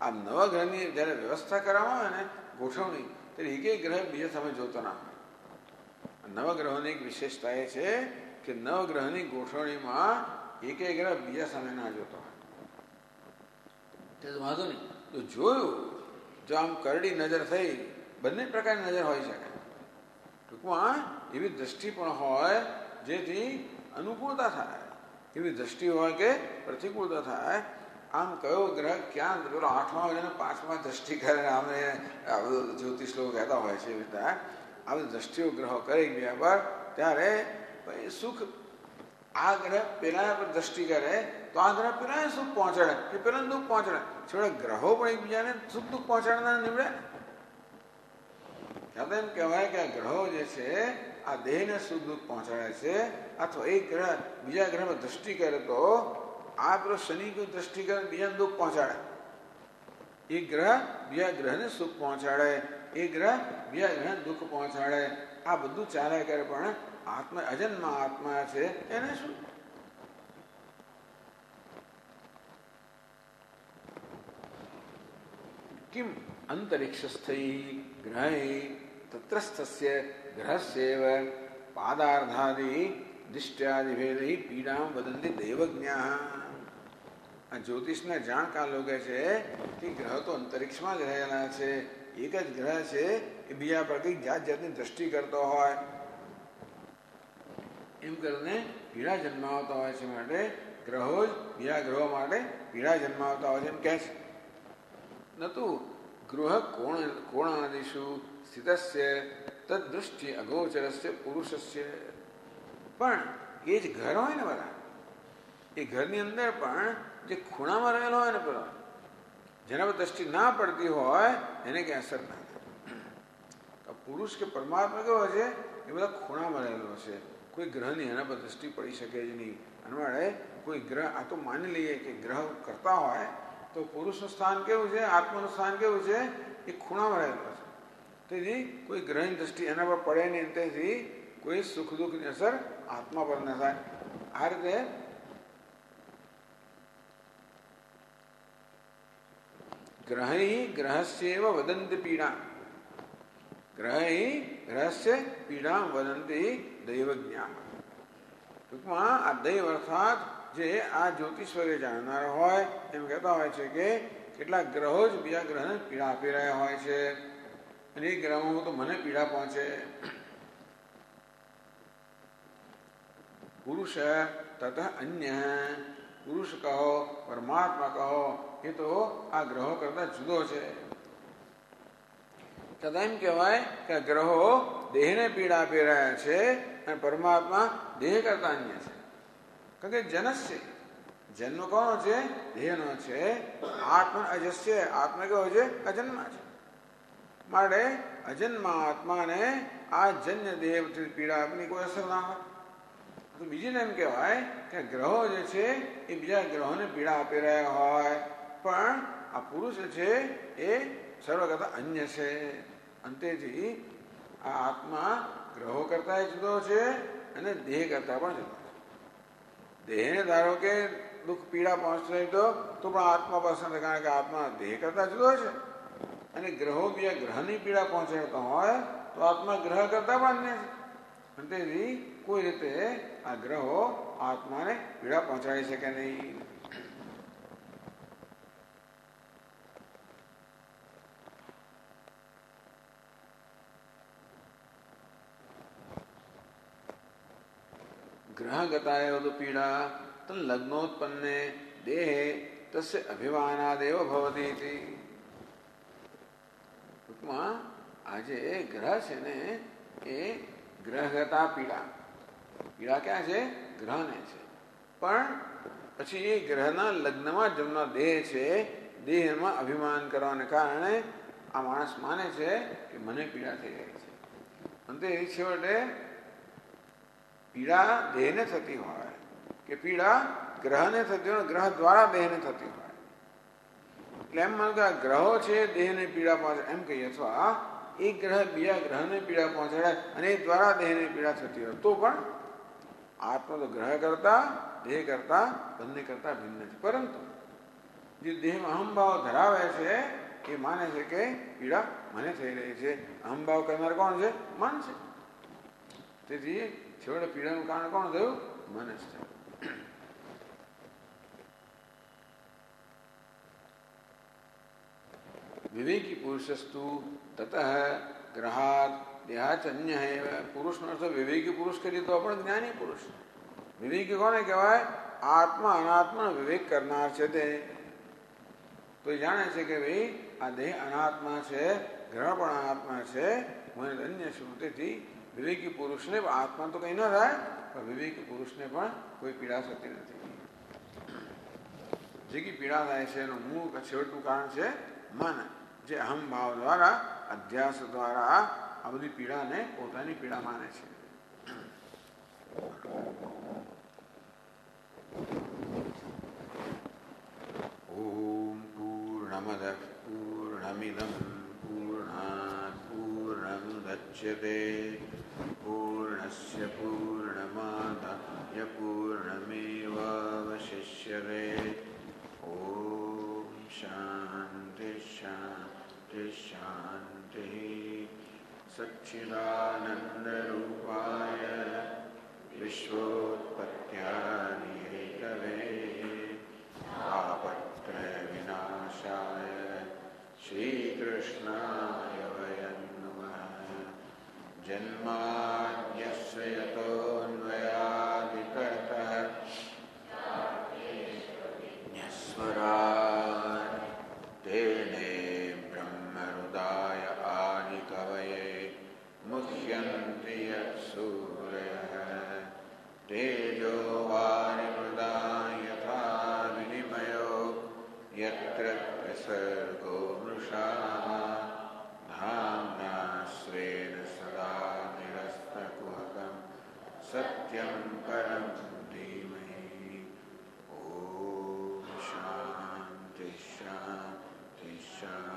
આ નવા ગ્રહની જ્યારે વ્યવસ્થા કરવામાં આવે ને ગોઠવણી, ત્યારે એક ગ્રહ બીજા સામે જોતો ના હોય. નવગ્રહોની એક વિશેષતા એ છે કે નવગ્રહની ગોઠવણીમાં એક ગ્રહ બીજા સામે ના જોતો હોય. તે વાંધો નહીં, જો જોયું, જો આમ કરડી નજર થઈ, બંને પ્રકારની નજર હોઈ શકે. ટૂંકમાં એવી દ્રષ્ટિ પણ હોય જેથી અનુકૂળતા થાય, એવી દ્રષ્ટિ હોય કે પ્રતિકૂળતા થાય. આમ કયો ગ્રહ ક્યાં પેલો 8મા હોય ને 5મા દ્રષ્ટિ કરે, આમે જ્યોતિષ લોકો કહેતા હોય છે. એવી રીતે આવી દ્રષ્ટિઓ ગ્રહો કરે ગયા પર ત્યારે સુખ, આ ગ્રહ પેલા પર દ્રષ્ટિ કરે તો આ ગ્રહ પેલા સુખ પહોંચાડે કે પેલા દુઃખ પહોંચાડે. છોડે ગ્રહો પણ એકબીજાને સુખ દુઃખ પહોંચાડનાર નીવડે. ત્યાં તો એમ કહેવાય કે આ ગ્રહો જે છે આ દેહને સુખ દુઃખ પહોંચાડે છે. અથવા એક ગ્રહ બીજા ગ્રહ પર દ્રષ્ટિ કરે તો આ પેલો શનિ કોઈ દ્રષ્ટિ કરે બીજાને દુઃખ પહોંચાડે. એક ગ્રહ બીજા ગ્રહને સુખ પહોંચાડે, એક ગ્રહ બીજા ગ્રહને દુઃખ પહોંચાડે. આ બધું ચાલ્યા કરે, પણ આત્મા અજન્મ આત્મા છે એને શું? કિમ અંતરિક્ષસ્થૈ ગ્રહૈ તત્રસ્થસ્ય ગ્રહસ્યૈવ પાદાર્ધાદિ દિષ્ટ્યાદિભેદૈ પીડામ વદંતિ દેવજ્ઞાઃ. આ જ્યોતિષના જાણકાર લોકો છે કે ગ્રહ તો અંતરિક્ષમાં જ રહેલા છે. એક જ ગ્રહ છે એ બીજા પર કંઈક જાત જાતની દ્રષ્ટિ કરતો હોય, એમ કરીને પીડા જન્માવતા હોય છે. માટે ગ્રહો જ બીજા ગ્રહો માટે પીડા જન્માવતા હોય છે એમ કહે છે. નતુ ગૃહ કોણાદિષુ સ્થિતસ્ય તદ્દૃષ્ટિ અગોચરસ્ય પુરુષસ્ય. પણ એ જ ઘર હોય ને બધા, એ ઘરની અંદર પણ જે ખૂણામાં રહેલો હોય ને પેલો, જેના પર દ્રષ્ટિ ના પડતી હોય એને કંઈ અસર ના થાય. પુરુષ કે પરમાત્મા કેવો છે એ બધા ખૂણામાં રહેલો છે. કોઈ ગ્રહની એના પર દ્રષ્ટિ પડી શકે જ નહીં. અને માટે કોઈ ગ્રહ, આ તો માની લઈએ કે ગ્રહ કરતા હોય તો પુરુષનું સ્થાન કેવું છે, આત્માનું સ્થાન કેવું છે, એ ખૂણામાં રહેલો છે. તેથી કોઈ ગ્રહની દ્રષ્ટિ એના પર પડે નહીં, તેથી કોઈ સુખ દુઃખની અસર આત્મા પર ન થાય. આ રીતે ગ્રહૈ ગ્રહસ્યૈવ વદંતિ પીડા, ગ્રહૈ ગ્રહસ્ય પીડા વદંતિ દૈવજ્ઞા. ટૂંકમાં આ દૈવ અર્થાત જે આ જ્યોતિષવરે જાણનારા હોય એમ કહેતા હોય છે કે કેટલાક ગ્રહો જ બીજા ગ્રહને પીડા આપી રહ્યા હોય છે, અને એ ગ્રહોમાં તો મને પીડા પહોંચે. પુરુષ તત અન્ય, પુરુષ કહો, પરમાત્મા કહો, એ તો આ ગ્રહો કરતા જુદો છે. તથા એમ કહેવાય કે ગ્રહો દેહને પીડા આપી રહ્યા છે અને પરમાત્મા દેહ કરતા અન્ય છે. કારણ કે જનસ્ય, જન્મ કોનો છે? દેહનો છે. આત્મા અજસ્ય, આત્મા કેવો છે? અજન્મા છે. માટે અજન્મા આત્માને આ જન્ય દેહથી પીડા આપની કોઈ અસર ના હોય. તો બીજીને એમ કહેવાય કે ગ્રહો જે છે એ બીજા ગ્રહોને પીડા આપી રહ્યા હોય, પણ આ પુરુષ છે એ સર્વ કરતા અન્ય છે. અંતેથી આ આત્મા ગ્રહો કરતા જુદો છે અને દેહ કરતા પણ જુદો છે. દેહને ધારો કે દુઃખ પીડા પહોંચતો હોય તો પણ આત્મા પસંદ, કારણ કે આત્મા દેહ કરતા જુદો છે. અને ગ્રહો બીજા ગ્રહની પીડા પહોંચાડતા હોય તો આત્મા ગ્રહ કરતા પણ અન્ય છે. અંતેથી કોઈ રીતે આ ગ્રહો આત્માને પીડા પહોંચાડી શકે નહીં. ગ્રહગતાય પીડા લગ્નોત્પન્ને દેહે તસ્ય અભિમાનાદેવ ભવતી. ટૂંકમાં આ જે ગ્રહ છે ને એ ગ્રહગતા પીડા, પીડા ક્યાં છે? ગ્રહને છે. પણ પછી એ ગ્રહના લગ્નમાં જમનો દેહ છે, દેહમાં અભિમાન કરવાને કારણે આ માણસ માને છે કે મને પીડા થઈ રહી છે. અંતે એ છેવટે પીડા દેહને થતી હોય કે પીડા ગ્રહને થતી હોય, ગ્રહ દ્વારા દેહને થતી હોય. એટલે એમ માનો કે આ ગ્રહો છે દેહને પીડા પહોંચે એમ કહીએ, અથવા એક ગ્રહ બીજા ગ્રહને પીડા પહોંચાડે અને એ દ્વારા દેહને પીડા થતી હોય, તો પણ આત્મા તો ગ્રહ કરતા દેહ કરતા બંને કરતા ભિન્ન છે. પરંતુ જે દેહમાં અહંભાવ ધરાવે છે એ માને છે કે પીડા મને થઈ રહી છે. અહંભાવ કરનાર કોણ છે? મન છે. તેથી છેવટે પીડાનું કારણ કોણ થયું? મન જ થયું. વિવેકી પુરુષસ્તુ તતઃ ગ્રહાત દેહાચ અન્ય હૈ. પુરુષનો અર્થ વિવેકી પુરુષ કરીએ તો પણ જ્ઞાની પુરુષ. વિવેકી કોને કહેવાય? આત્મા અનાત્મા વિવેક કરનાર છે. તે તો જાણે છે કે ભાઈ આ દેહ અનાત્મા છે, ગ્રહ પણ અનાત્મા છે, હું અન્ય છું. તેથી વિવેકી પુરુષને આત્મા તો કંઈ ન થાય, પણ વિવેકી પુરુષને પણ કોઈ પીડા થતી નથી. જે કે પીડા થાય છે એનું મૂળ છેવટનું કારણ છે મન, જે અહમભાવ દ્વારા અધ્યાસ દ્વારા આ બધી પીડાને પોતાની પીડા માને છે. ઓમ પૂર્ણમદ પૂર્ણમિદમ પૂર્ણાત પૂર્ણમુદચ્યતે પૂર્ણસ્ય પૂર્ણમાદાય પૂર્ણમેવાવશિષ્યતે. ઓમ શાંતિ શાંતિ શાંતિ. સચ્ચિદાનંદરૂપાય વિશ્વોત્પત્યાદિ હેતવે તાપત્રય વિનાશાય શ્રીકૃષ્ણાય વયં નમઃ. જન્માદ્યસ્ય યતોન્વયાદિતરતઃ ન્યસ્વરાટ તેને બ્રહ્મહૃદાય આદિકવये મુહ્યન્તિ યત્સૂરયः તેજો વારિમૃદાય सर्गो मृषा धाम्ना स्वेन सदा निरस्तकुहकं सत्यं परं धीमहि। ॐ शान्ति शान्ति शान्ति।